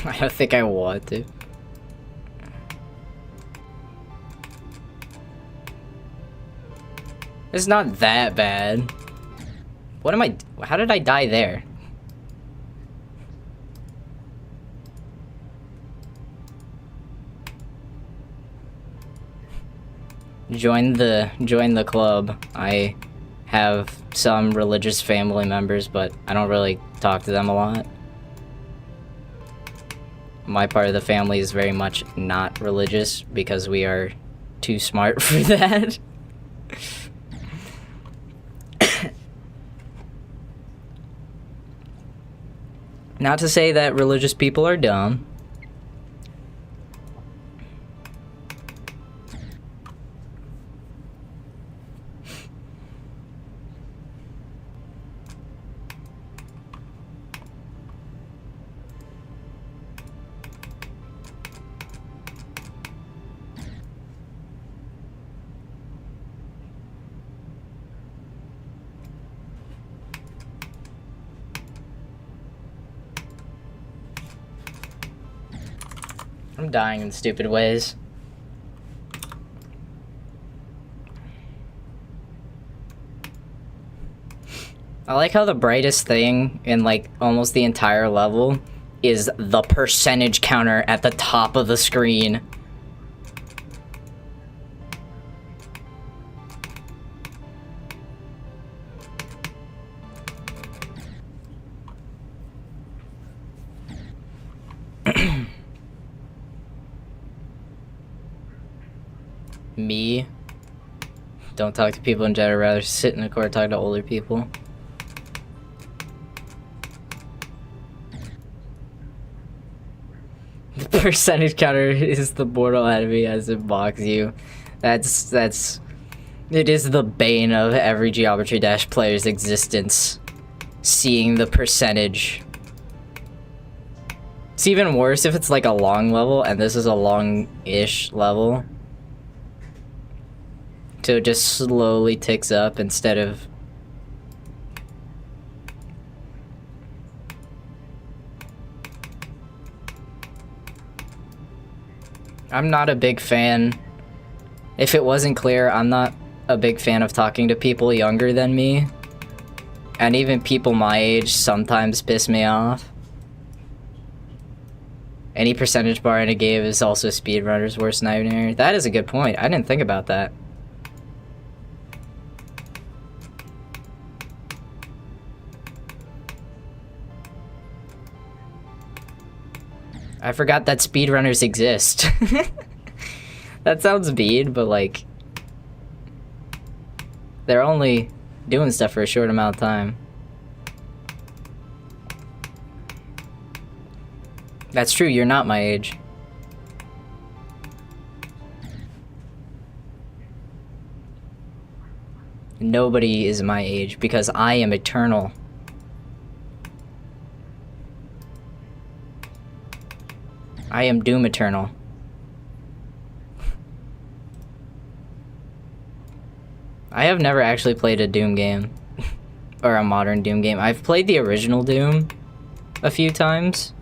I don't think I want to. It's not that bad. What am I... How did I die there? Join the club. I have some religious family members, but I don't really talk to them a lot. My part of the family is very much not religious because we are too smart for that. Not to say that religious people are dumb. I'm dying in stupid ways. I like how the brightest thing in like almost the entire level is the percentage counter at the top of the screen. Me? Don't talk to people in general, rather sit in the court talk to older people. The percentage counter is the mortal enemy as it mocks you. It is the bane of every Geometry Dash player's existence. Seeing the percentage. It's even worse if it's like a long level, and this is a long-ish level. So it just slowly ticks up instead of... I'm not a big fan. If it wasn't clear, I'm not a big fan of talking to people younger than me. And even people my age sometimes piss me off. Any percentage bar in a game is also speedrunner's worst nightmare. That is a good point. I didn't think about that. I forgot that speedrunners exist. That sounds mean, but like... they're only doing stuff for a short amount of time. That's true, you're not my age. Nobody is my age because I am eternal. I am Doom Eternal. I have never actually played a Doom game. Or a modern Doom game. I've played the original Doom a few times,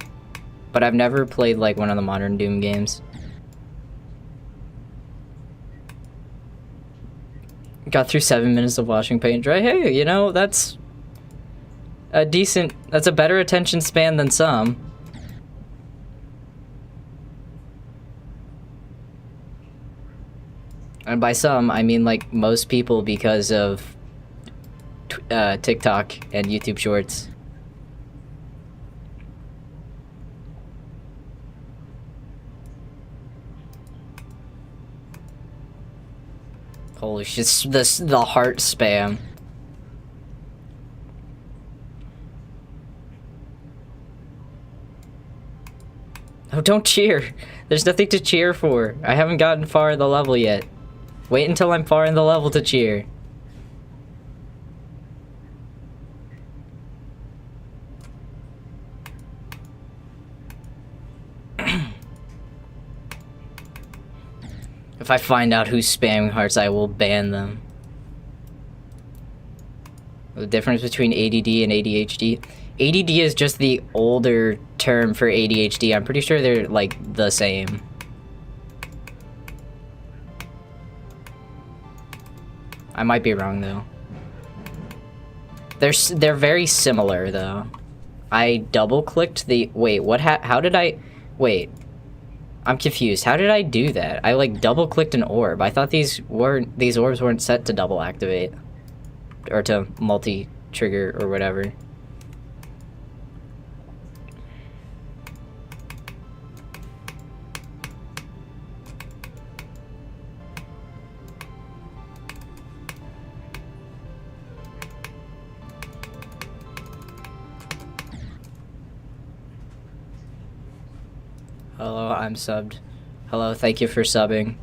but I've never played like one of the modern Doom games. Got through 7 minutes of watching paint dry. Hey, you know, that's a better attention span than some. And by some, I mean like most people because of TikTok and YouTube Shorts. Holy shit, the heart spam. Oh, don't cheer. There's nothing to cheer for. I haven't gotten far in the level yet. Wait until I'm far in the level to cheer. If I find out who's spamming hearts, I will ban them. The difference between ADD and ADHD? ADD is just the older term for ADHD. I'm pretty sure they're like the same. I might be wrong though. They're very similar though. I double clicked the how did I wait? I'm confused. How did I do that? I like double clicked an orb. I thought these orbs weren't set to double activate or to multi trigger or whatever. Hello, I'm subbed. Hello, thank you for subbing.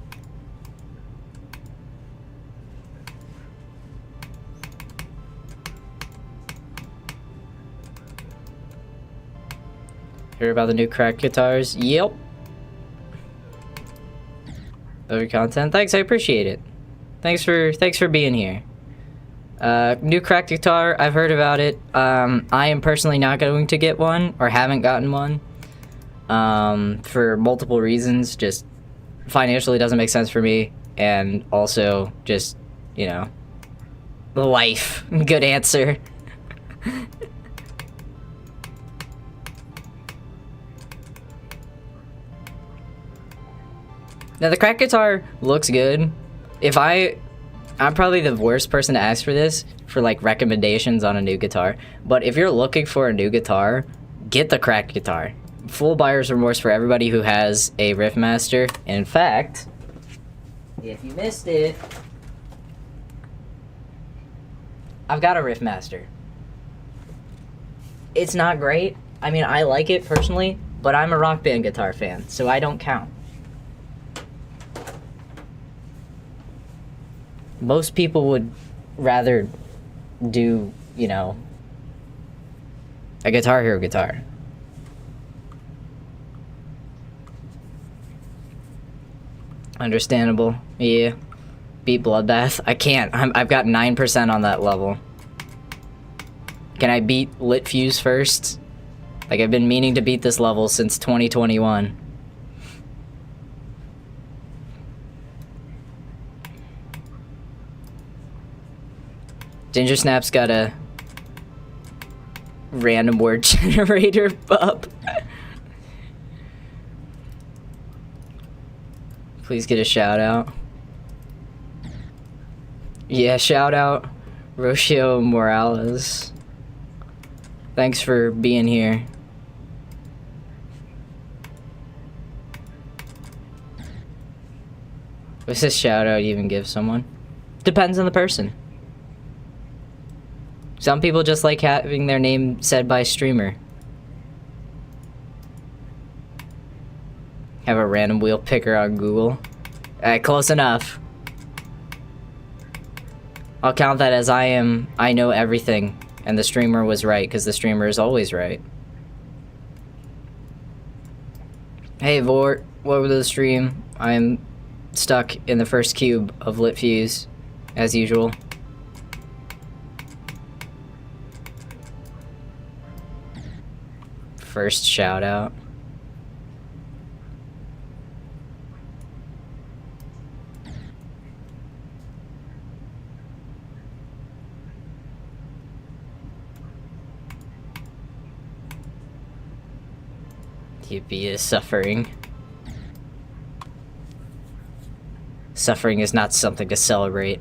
Hear about the new crack guitars? Yep. Other content? Thanks, I appreciate it. Thanks for being here. New crack guitar, I've heard about it. I am personally not going to get one, or haven't gotten one. For multiple reasons. Just financially doesn't make sense for me, and also just, you know, life. Good answer. Now the crack guitar looks good. I'm probably the worst person to ask for this, for like recommendations on a new guitar, but if you're looking for a new guitar, get the crack guitar. Full buyer's remorse for everybody who has a Riffmaster. In fact, if you missed it, I've got a Riffmaster. It's not great. I mean, I like it personally, but I'm a Rock Band guitar fan, so I don't count. Most people would rather do, you know, a Guitar Hero guitar. Understandable. Yeah. Beat Bloodbath. I can't. I've got 9% on that level. Can I beat Lit Fuse first? Like, I've been meaning to beat this level since 2021. Ginger Snap's got a random word generator up. Please get a shout out. Yeah, shout out Rocio Morales. Thanks for being here. What's this shout out even give someone? Depends on the person. Some people just like having their name said by a streamer. Have a random wheel picker on Google. Alright, close enough. I'll count that as I know everything, and the streamer was right, because the streamer is always right. Hey Vort, welcome to the stream. I'm stuck in the first cube of Lit Fuse, as usual. First shout out. Yippee is suffering. Suffering is not something to celebrate.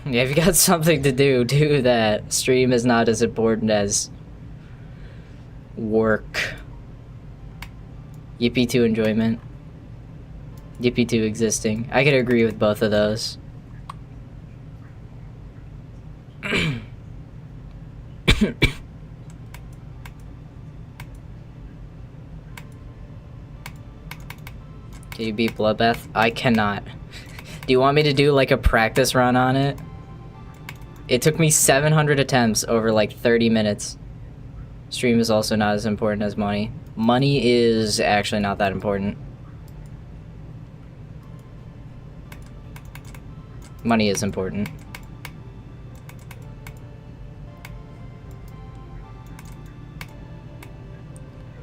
Yeah, if you got something to do, do that. Stream is not as important as work. Yippee to enjoyment. Yippee to existing. I could agree with both of those. Can you beat Bloodbath? I cannot. Do you want me to do like a practice run on it? It took me 700 attempts over like 30 minutes. Stream is also not as important as money. Money is actually not that important. Money is important.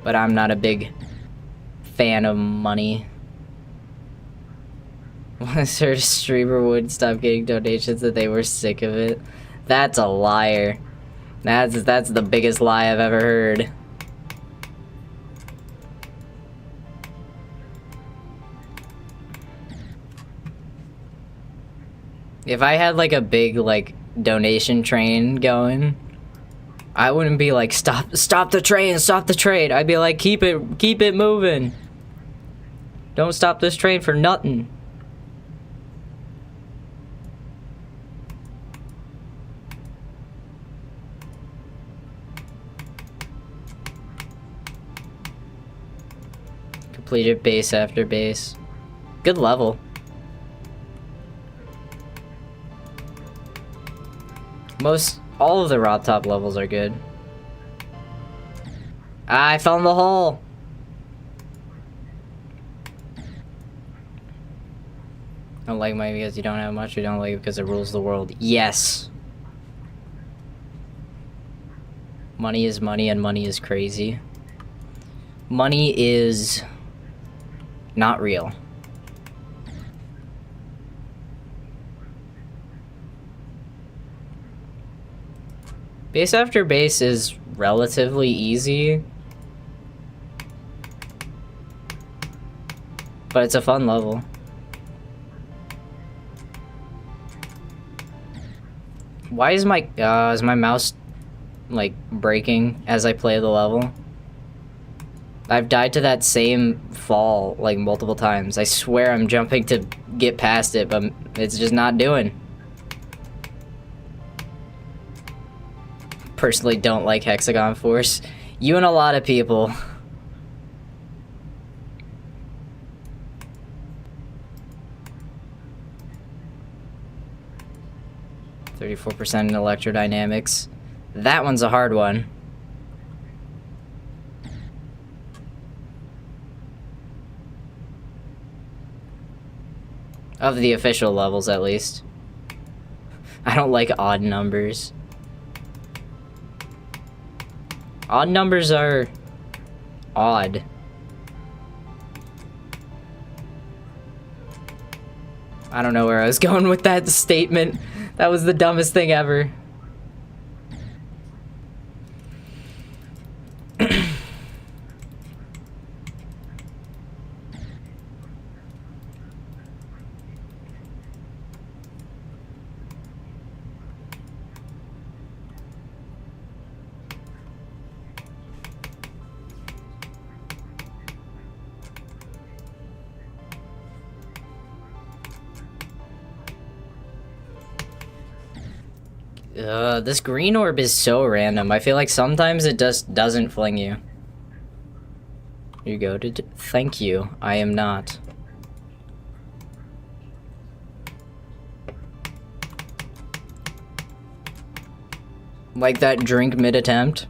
But I'm not a big fan of money. Once a streamer would stop getting donations that they were sick of it. That's a liar. That's the biggest lie I've ever heard. If I had like a big like donation train going, I wouldn't be like stop the train. I'd be like keep it moving. Don't stop this train for nothing. Completed base after base. Good level. All of the Rod Top levels are good. I fell in the hole. Don't like money because you don't have much. You don't like it because it rules the world. Yes. Money is money and money is crazy. Money is not real. Base after base is relatively easy, but it's a fun level. Why is my mouse like breaking as I play the level? I've died to that same fall like multiple times. I swear I'm jumping to get past it, but it's just not doing. Personally don't like Hexagon Force. You and a lot of people. %34% in electrodynamics. That one's a hard one. Of the official levels, at least. I don't like odd numbers. Odd numbers are odd. I don't know where I was going with that statement. That was the dumbest thing ever. This green orb is so random. I feel like sometimes it just doesn't fling you. Here you go. Thank you. I am not. Like that drink mid-attempt.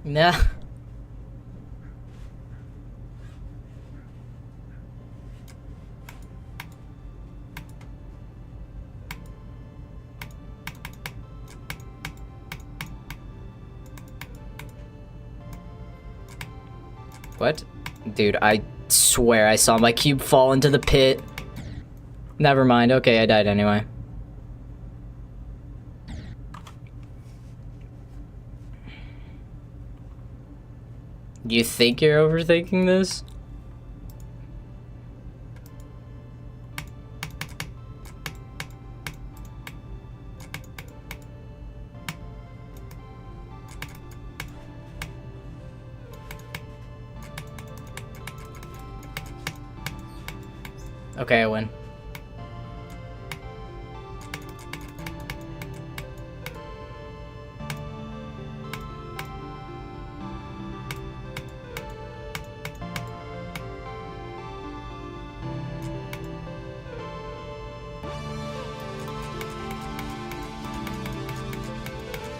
Nah. What? Dude, I swear I saw my cube fall into the pit. Never mind. Okay, I died anyway. You think you're overthinking this? Okay, I win.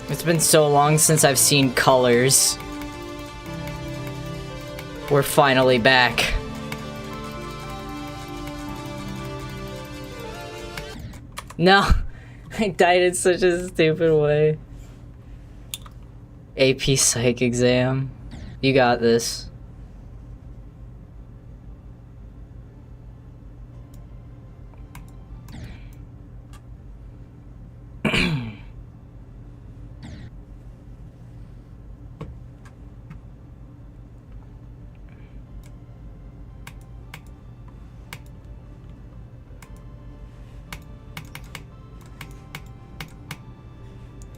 It's been so long since I've seen colors. We're finally back. No, I died in such a stupid way. AP Psych exam. You got this.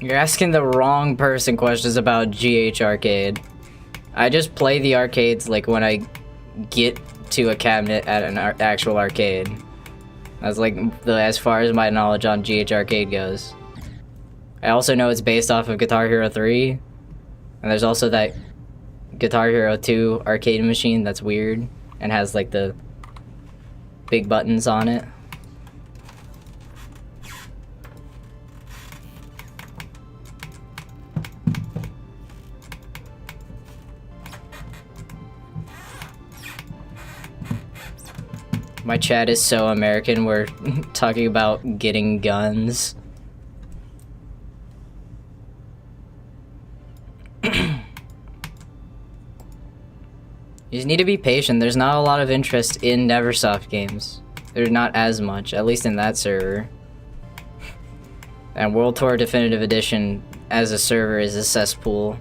You're asking the wrong person questions about GH Arcade. I just play the arcades like when I get to a cabinet at an actual arcade. That's like as far as my knowledge on GH Arcade goes. I also know it's based off of Guitar Hero 3. And there's also that Guitar Hero 2 arcade machine that's weird and has like the big buttons on it. My chat is so American, we're talking about getting guns. You just need to be patient. There's not a lot of interest in Neversoft games. There's not as much, at least in that server. And World Tour Definitive Edition as a server is a cesspool.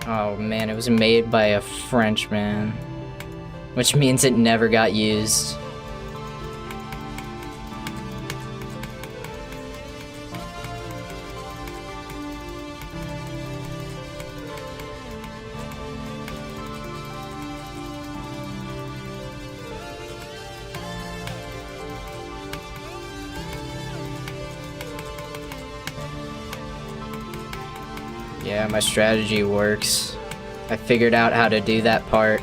Oh man, it was made by a Frenchman, which means it never got used. Yeah, my strategy works. I figured out how to do that part.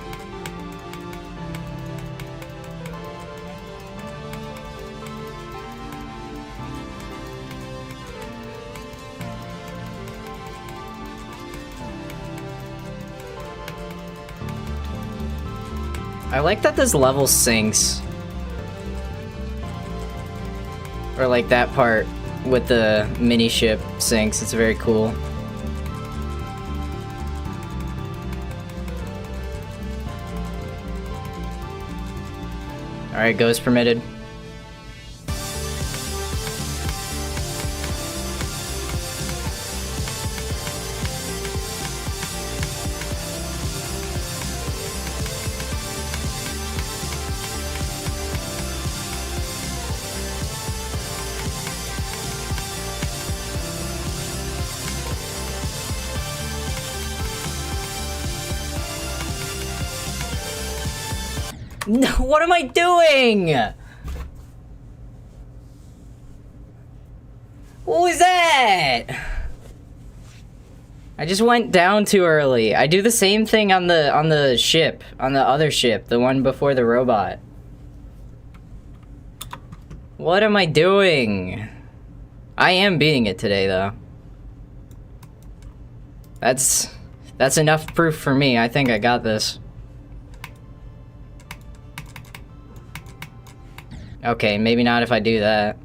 I like that this level syncs. Or like that part with the mini ship syncs. It's very cool. Alright, ghost permitted. No, what am I doing? What was that? I just went down too early. I do the same thing on the ship, on the other ship, the one before the robot. What am I doing? I am beating it today, though. That's enough proof for me. I think I got this. Okay, maybe not if I do that.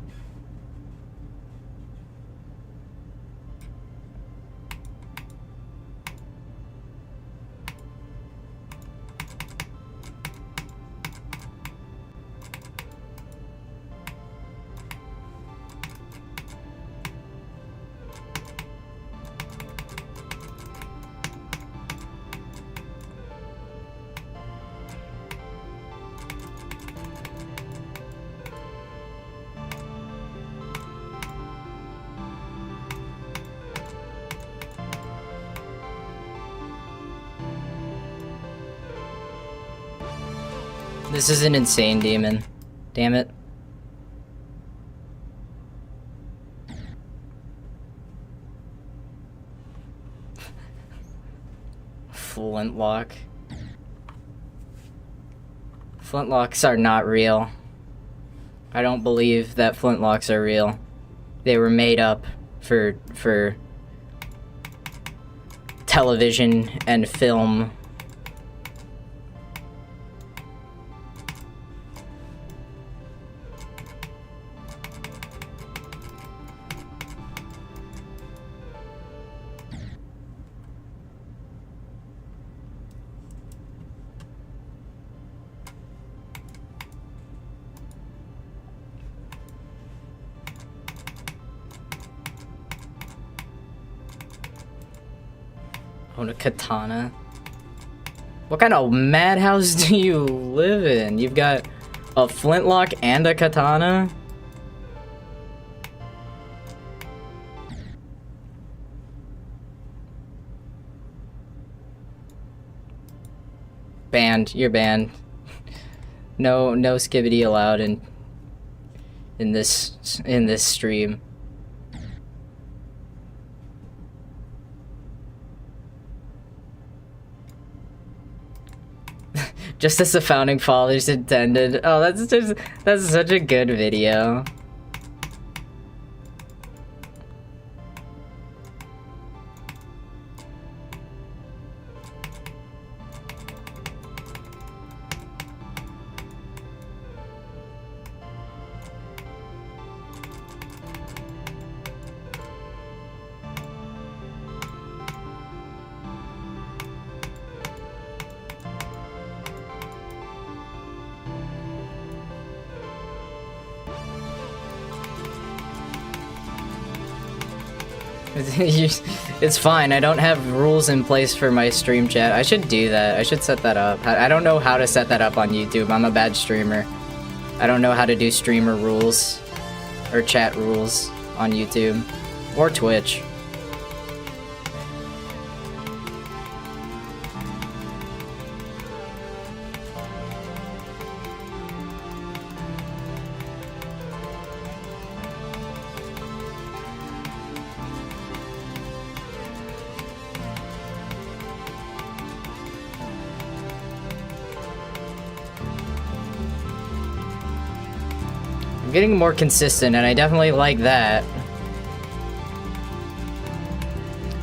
This is an insane demon. Damn it. Flintlock. Flintlocks are not real. I don't believe that flintlocks are real. They were made up for television and film. Own a katana? What kind of madhouse do you live in? You've got a flintlock and a katana? Banned. You're banned. No skibbity allowed in this stream. Just as the founding fathers intended. Oh, that's such a good video. It's fine. I don't have rules in place for my stream chat. I should do that. I should set that up. I don't know how to set that up on YouTube. I'm a bad streamer. I don't know how to do streamer rules or chat rules on YouTube or Twitch. I'm getting more consistent, and I definitely like that.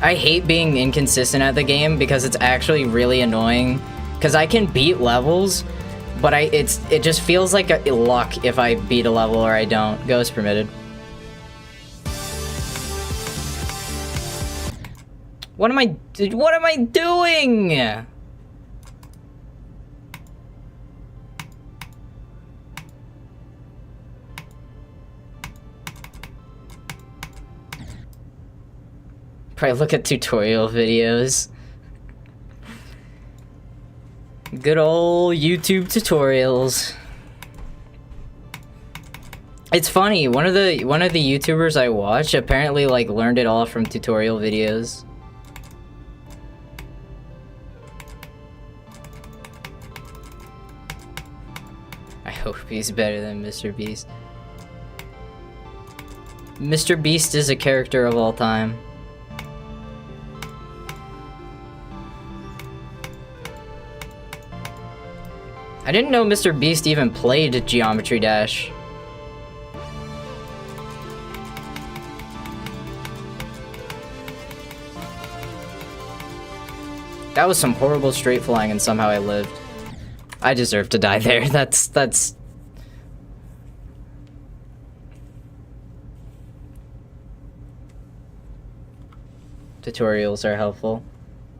I hate being inconsistent at the game because it's actually really annoying. Because I can beat levels, but it just feels like a luck if I beat a level or I don't. Ghost permitted. What am I doing? Probably look at tutorial videos. Good old YouTube tutorials. It's funny, one of the YouTubers I watch apparently like learned it all from tutorial videos. hope he's better than Mr. Beast. Mr. Beast is a character of all time. I didn't know Mr. Beast even played Geometry Dash. That was some horrible straight flying and somehow I lived. I deserve to die there. That's... Tutorials are helpful.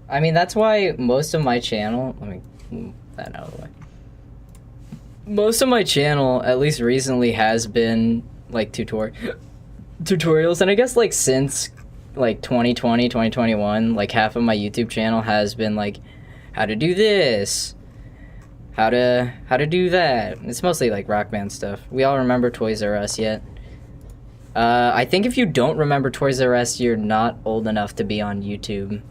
I mean, that's why most of my channel... Let me move that out of the way. Most of my channel, at least recently, has been, like, tutorials. And I guess, like, since, like, 2020, 2021, like, half of my YouTube channel has been, like, how to do this, how to do that. It's mostly, like, Rock Band stuff. We all remember Toys R Us yet? I think if you don't remember Toys R Us, you're not old enough to be on YouTube.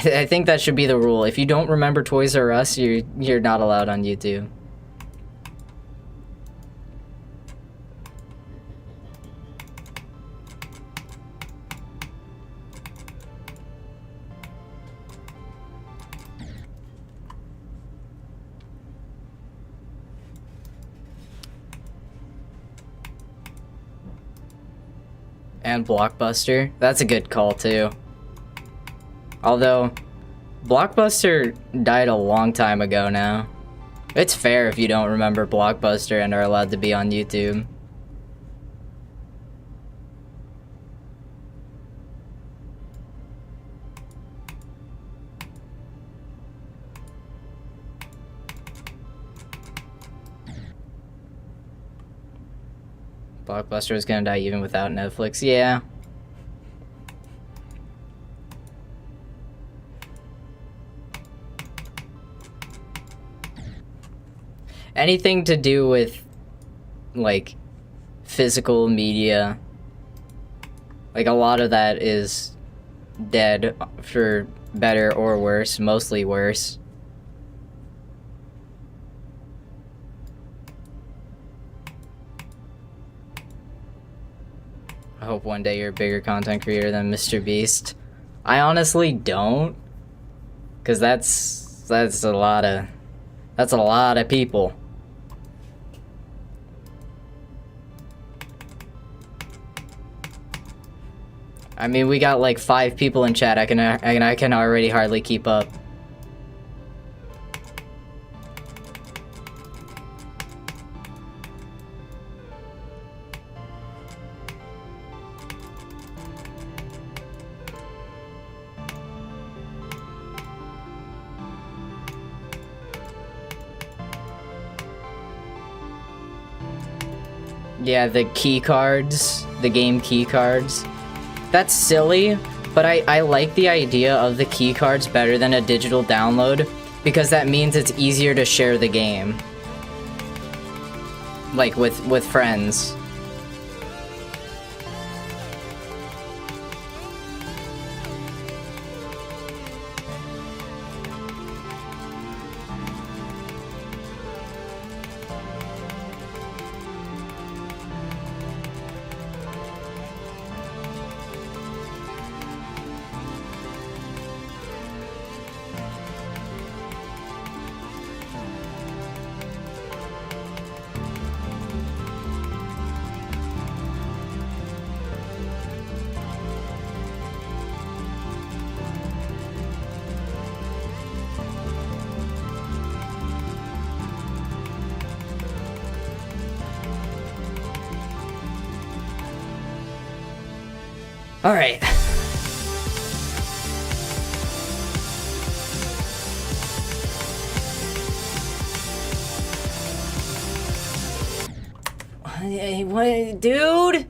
I think that should be the rule. If you don't remember Toys R Us, you're not allowed on YouTube. And Blockbuster. That's a good call too. Although, Blockbuster died a long time ago now. It's fair if you don't remember Blockbuster and are allowed to be on YouTube. Blockbuster is gonna die even without Netflix. Yeah. Anything to do with, like, physical media, like, a lot of that is dead, for better or worse, mostly worse. I hope one day you're a bigger content creator than Mr. Beast. I honestly don't, because that's a lot of people. I mean, we got like 5 people in chat. I can already hardly keep up. Yeah, the key cards, the game key cards. That's silly, but I like the idea of the key cards better than a digital download, because that means it's easier to share the game. Like with friends. All right. What, dude?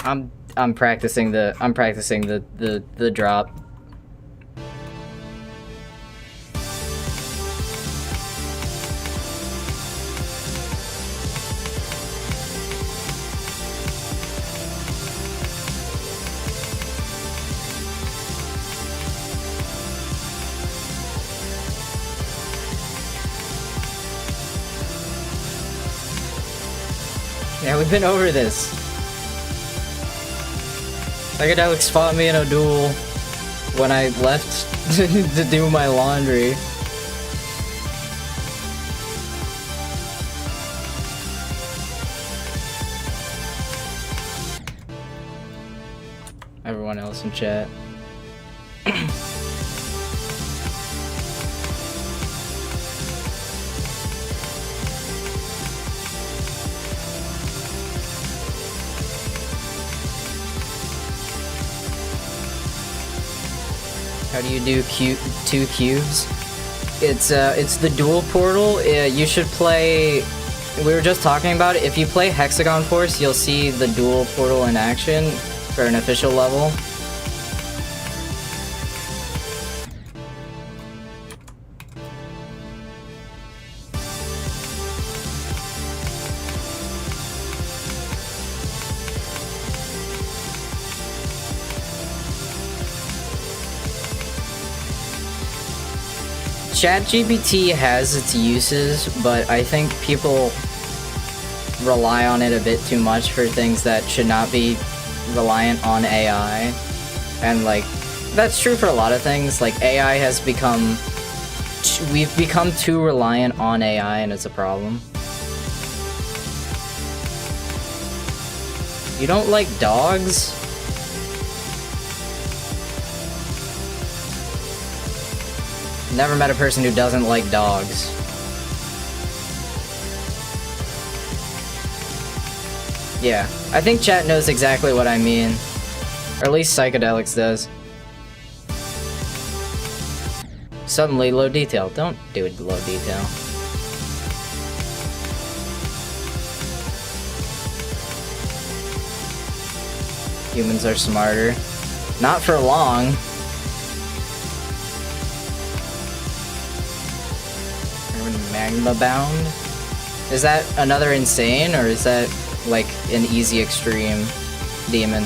I'm practicing the drop. Yeah, we've been over this. Psychedelics fought me in a duel when I left to do my laundry. Everyone else in chat. How do you do two cubes? It's the dual portal. You should play. We were just talking about it. If you play Hexagon Force, you'll see the dual portal in action for an official level. ChatGPT has its uses, but I think people rely on it a bit too much for things that should not be reliant on AI. And like, that's true for a lot of things. Like, AI has become... We've become too reliant on AI, and it's a problem. You don't like dogs? Never met a person who doesn't like dogs. Yeah, I think chat knows exactly what I mean. Or at least Psychedelics does. Suddenly low detail. Don't do it low detail. Humans are smarter. Not for long. Magma Bound? Is that another insane, or is that like an easy extreme demon?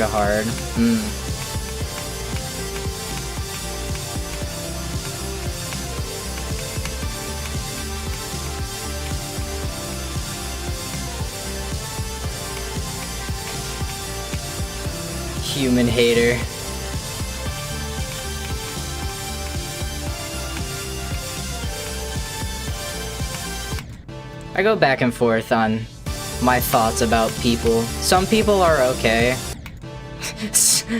Hard. Human hater. I go back and forth on my thoughts about people. Some people are okay.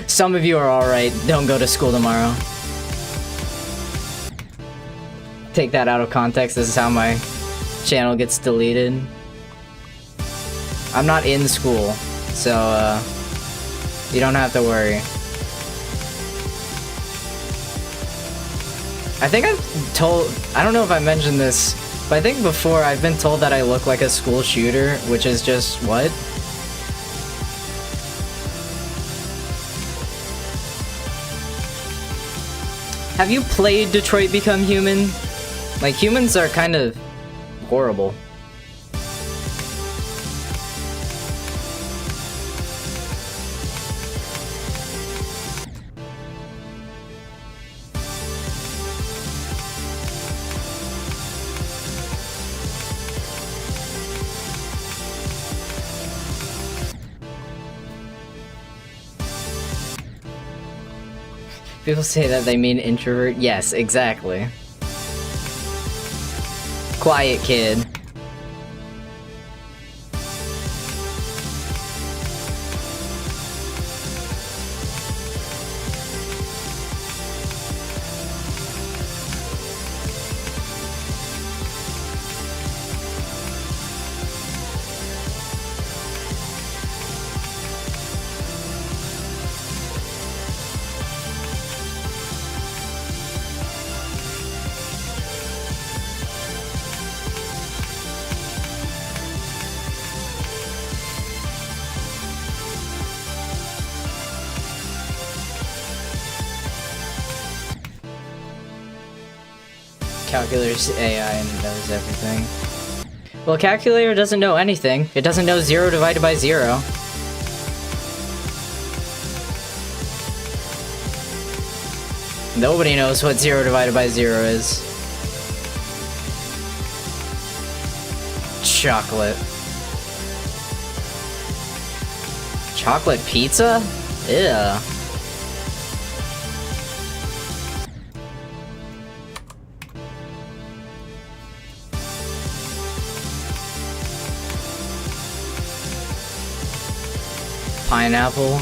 Some of you are alright. Don't go to school tomorrow. Take that out of context. This is how my channel gets deleted. I'm not in school, so you don't have to worry. I think I've told... I don't know if I mentioned this, but I think before I've been told that I look like a school shooter, which is just... what? Have you played Detroit Become Human? Like, humans are kind of horrible. People say that they mean introvert. Yes, exactly. Quiet kid. Calculator's AI and knows everything. Well, calculator doesn't know anything. It doesn't know 0 divided by 0. Nobody knows what 0 divided by 0 is. Chocolate. Chocolate pizza? Yeah. Pineapple.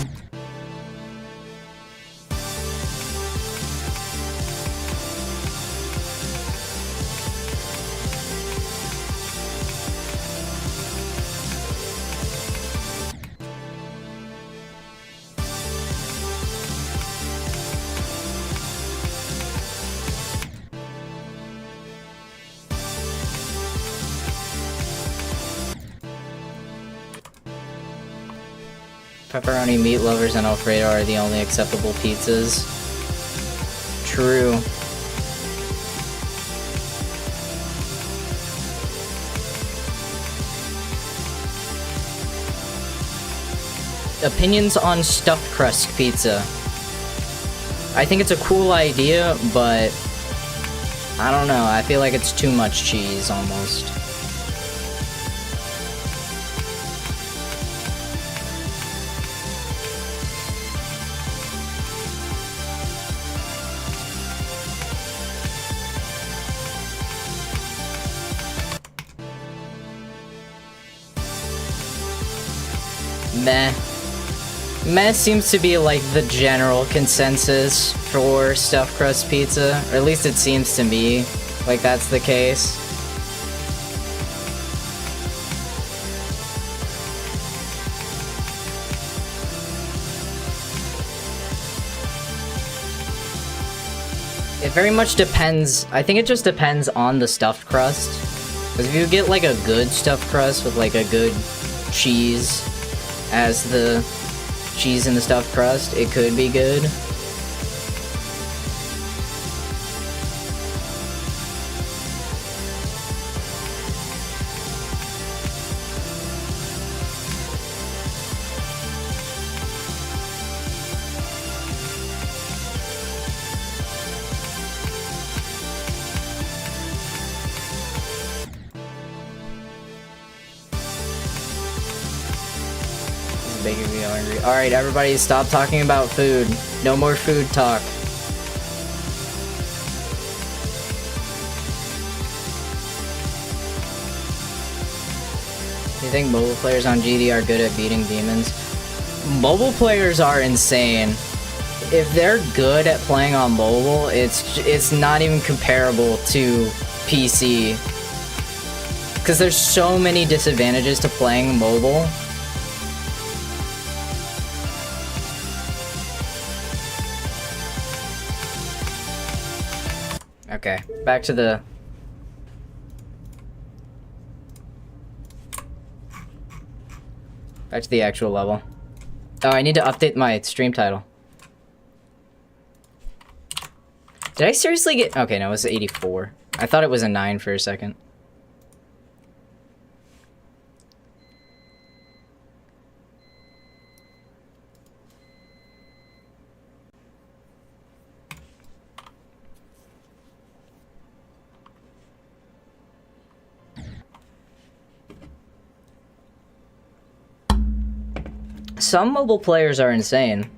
Pepperoni, meat lovers, and Alfredo are the only acceptable pizzas. True. Opinions on stuffed crust pizza. I think it's a cool idea, but I don't know. I feel like it's too much cheese almost. Meh. Meh seems to be like the general consensus for stuffed crust pizza, or at least it seems to me like that's the case. It very much depends. I think it just depends on the stuffed crust. Because if you get like a good stuffed crust with like a good cheese as the cheese in the stuffed crust, it could be good. Making me hungry. Alright, everybody stop talking about food. No more food talk. You think mobile players on GD are good at beating demons? Mobile players are insane. If they're good at playing on mobile, it's not even comparable to PC. Because there's so many disadvantages to playing mobile. Okay, back to the... Back to the actual level. Oh, I need to update my stream title. Did I seriously get... Okay, no, it was 84. I thought it was a 9 for a second. Some mobile players are insane.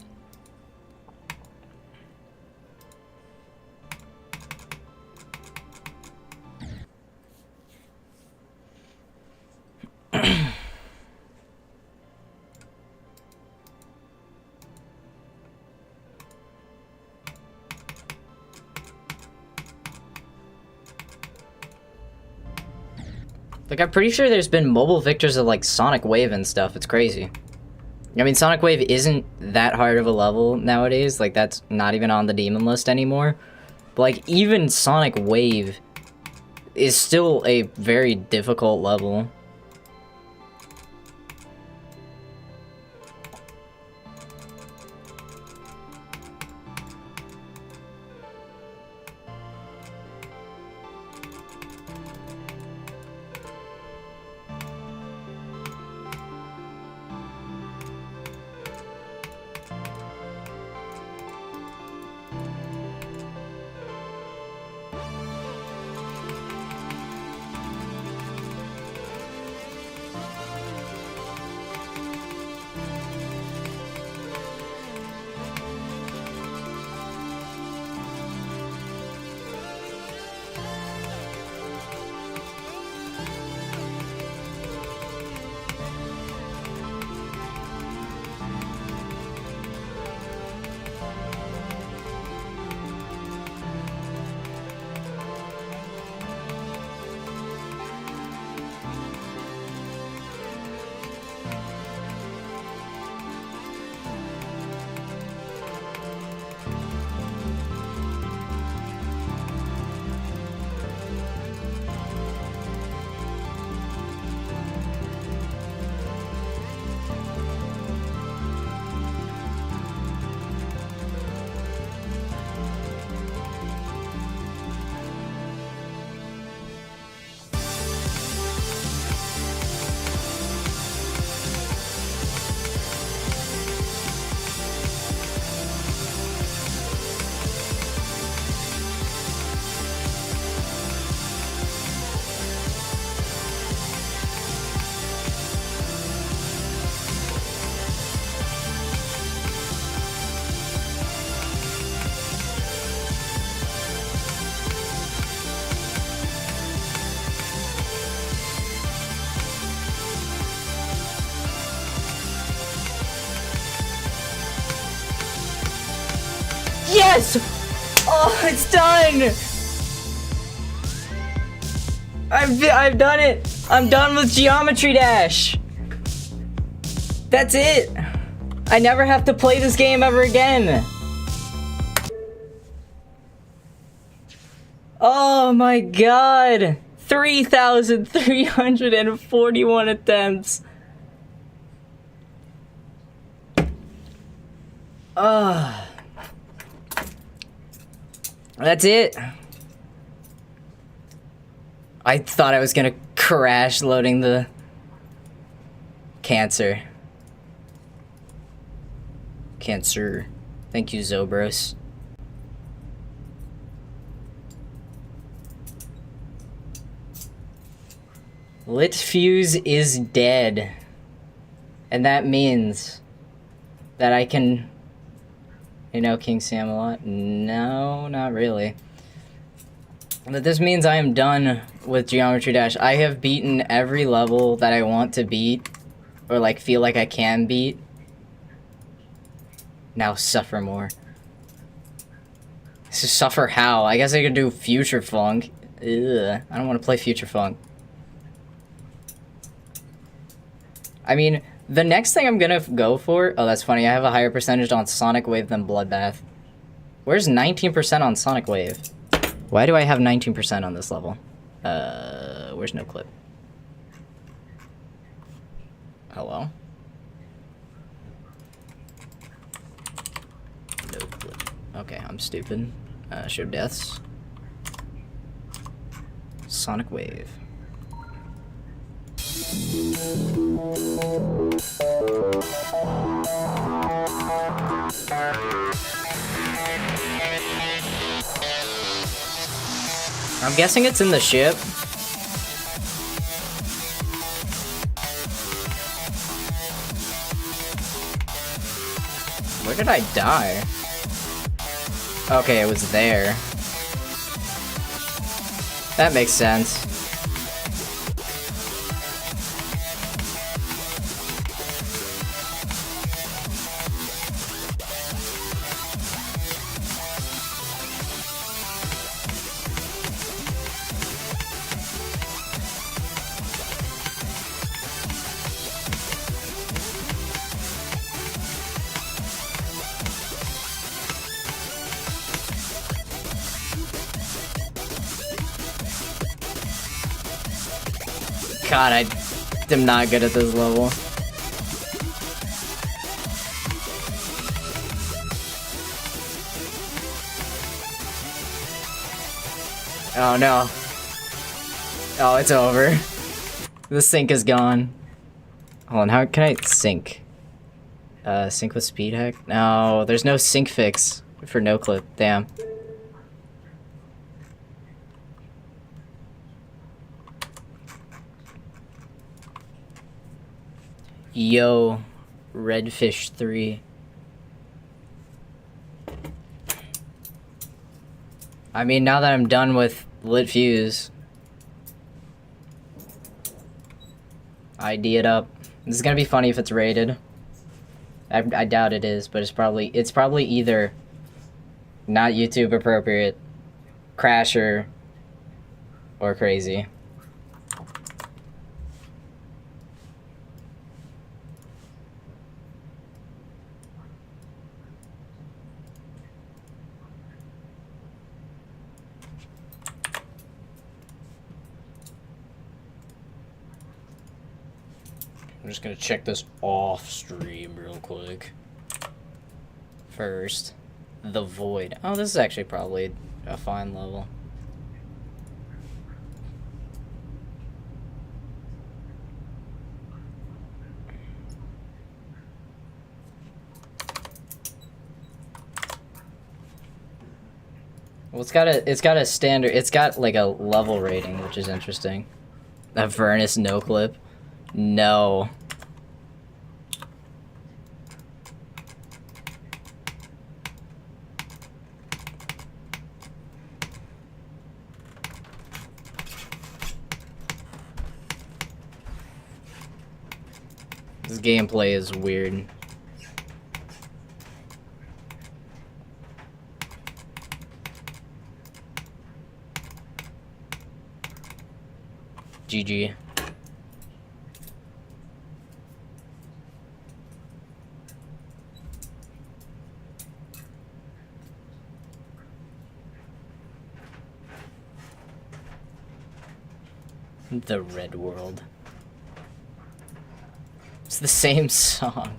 Like, I'm pretty sure there's been mobile victors of, like, Sonic Wave and stuff. It's crazy. I mean, Sonic Wave isn't that hard of a level nowadays. Like, that's not even on the demon list anymore. But, like, even Sonic Wave is still a very difficult level. Yes! Oh, it's done! I've done it! I'm done with Geometry Dash! That's it! I never have to play this game ever again! Oh my god! 3,341 attempts! That's it! I thought I was gonna crash loading the Cancer. Thank you, Zobros. Lit Fuse is dead. And that means that I can... You know King Sam a lot? No, not really. But this means I am done with Geometry Dash. I have beaten every level that I want to beat, or like feel like I can beat. Now suffer more. So suffer how? I guess I could do Future Funk. Ugh, I don't want to play Future Funk. I mean, the next thing I'm gonna go for... Oh, that's funny. I have a higher percentage on Sonic Wave than Bloodbath. Where's 19% on Sonic Wave? Why do I have 19% on this level? Where's No Clip? Hello? No Clip. Okay, I'm stupid. Show deaths. Sonic Wave. I'm guessing it's in the ship. Where did I die? Okay, it was there. That makes sense. God, I am not good at this level. Oh no. Oh, it's over. The sync is gone. Hold on, how can I sync? Sync with speed hack? No, there's no sync fix for No Clip. Damn. Yo, Redfish 3. I mean, now that I'm done with Lit Fuse, ID it up. This is gonna be funny if it's rated. I doubt it is, but it's probably either not YouTube appropriate, Crasher, or crazy. I'm just gonna check this off stream real quick. First, The Void. Oh, this is actually probably a fine level. Well, it's got a standard, it's got like a level rating, which is interesting. A Furnace No Clip. No. This gameplay is weird. GG. The Red World. It's the same song.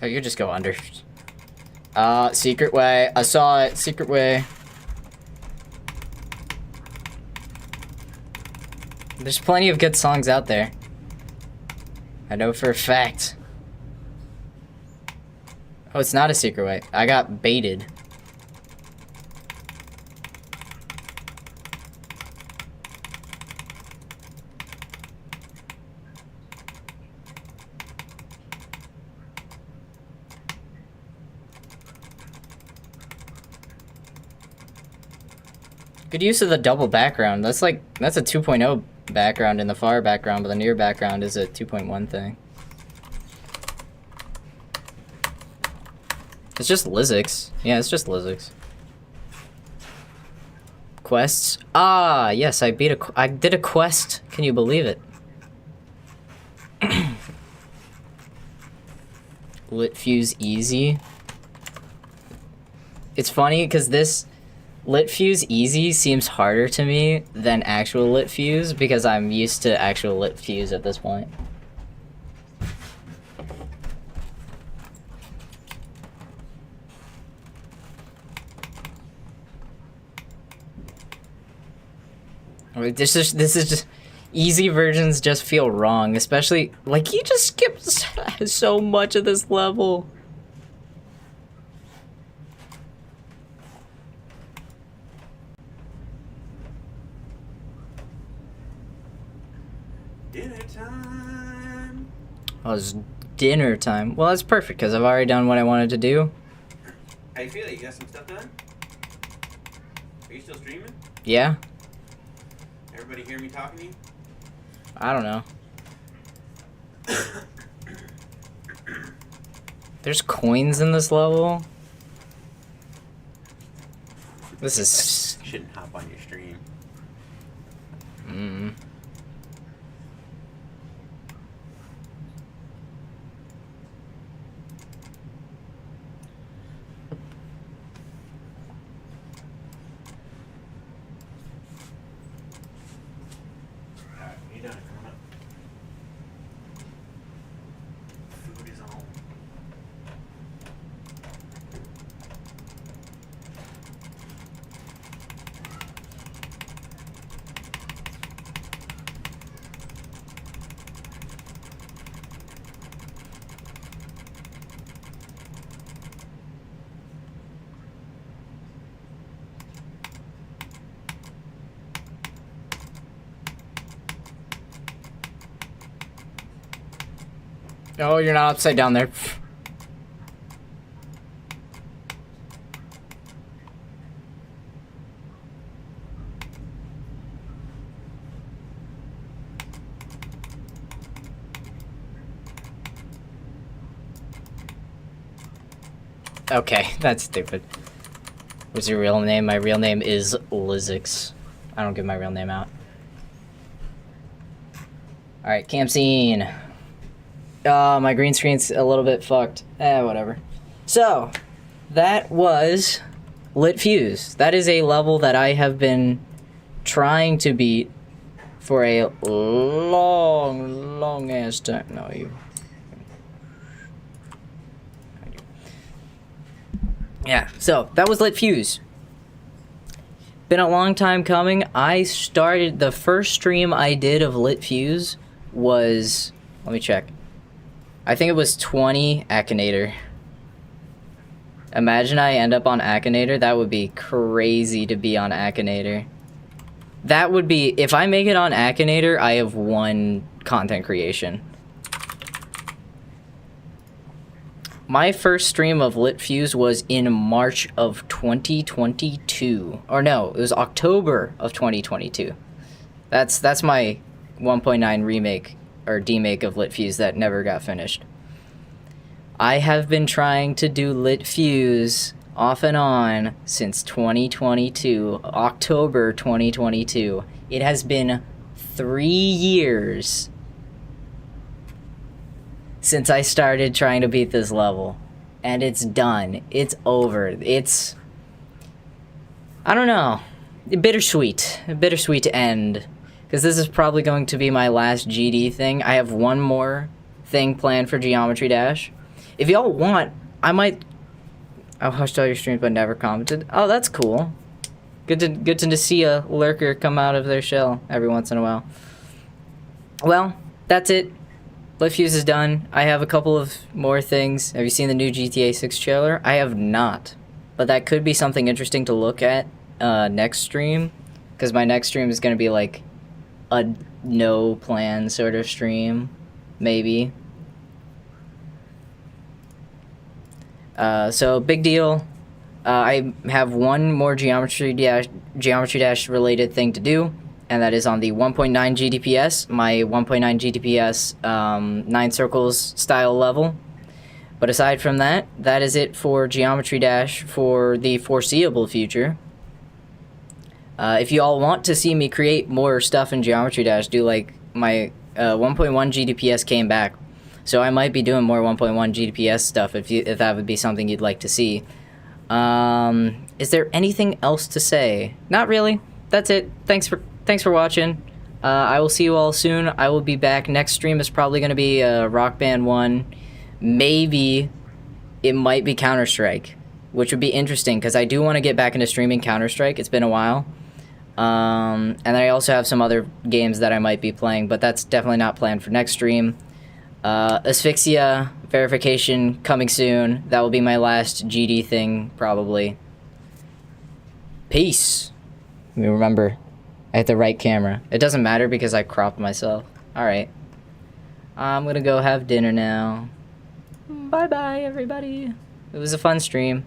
Oh, you just go under. Secret way. I saw it. Secret way. There's plenty of good songs out there. I know for a fact. Oh, it's not a secret way. I got baited. Good use of the double background. That's a 2.0 background in the far background, but the near background is a 2.1 thing. It's just Lizzix. Yeah, it's just Lizzix. Quests. Ah, yes, I did a quest. Can you believe it? Lit Fuse Easy. It's funny because this Lit Fuse Easy seems harder to me than actual Lit Fuse because I'm used to actual Lit Fuse at this point. This is just easy versions just feel wrong, especially like you just skipped so much of this level. Dinner time. Oh, it's dinner time. Well, that's perfect because I've already done what I wanted to do. How you feeling? You got some stuff done? Are you still streaming? Yeah. Everybody hear me talking to you? I don't know. There's coins in this level. This is... Shouldn't hop on your stream. Alright, you done? Coming up. Food is on. Oh, you're not upside down there. Okay, that's stupid. What's your real name? My real name is Lizzix. I don't give my real name out. Alright, camp scene. My green screen's a little bit fucked. Whatever. So, that was Lit Fuse. That is a level that I have been trying to beat for a long ass time. No, you... Yeah, so, that was Lit Fuse. Been a long time coming. I started... The first stream I did of Lit Fuse was... Let me check. I think it was 20 Akinator. Imagine I end up on Akinator. That would be crazy to be on Akinator. That would be... If I make it on Akinator, I have won content creation. My first stream of Lit Fuse was in March of 2022. Or no, it was October of 2022. That's my 1.9 remake or demake of Lit Fuse that never got finished. I have been trying to do Lit Fuse off and on since 2022, October 2022. It has been 3 years since I started trying to beat this level. And it's done. It's over. It's... I don't know. Bittersweet. A bittersweet end. Because this is probably going to be my last GD thing. I have one more thing planned for Geometry Dash. If y'all want, I might... I watched all your streams but never commented. Oh, that's cool. Good to see a lurker come out of their shell every once in a while. Well, that's it. Lit Fuse is done. I have a couple of more things. Have you seen the new GTA 6 trailer? I have not. But that could be something interesting to look at next stream. Because my next stream is going to be like a no plan sort of stream. Maybe. So, big deal. I have one more Geometry Dash related thing to do. And that is on the 1.9 GDPS, my 1.9 GDPS 9 circles style level. But aside from that, that is it for Geometry Dash for the foreseeable future. If you all want to see me create more stuff in Geometry Dash, do like my 1.1 GDPS came back. So I might be doing more 1.1 GDPS stuff if that would be something you'd like to see. Is there anything else to say? Not really. That's it. Thanks for watching. I will see you all soon. I will be back. Next stream is probably going to be Rock Band 1. Maybe it might be Counter-Strike, which would be interesting because I do want to get back into streaming Counter-Strike. It's been a while. And I also have some other games that I might be playing, but that's definitely not planned for next stream. Asphyxia verification coming soon. That will be my last GD thing, probably. Peace. Remember, I hit the right camera. It doesn't matter because I cropped myself. Alright. I'm gonna go have dinner now. Bye-bye, everybody. It was a fun stream.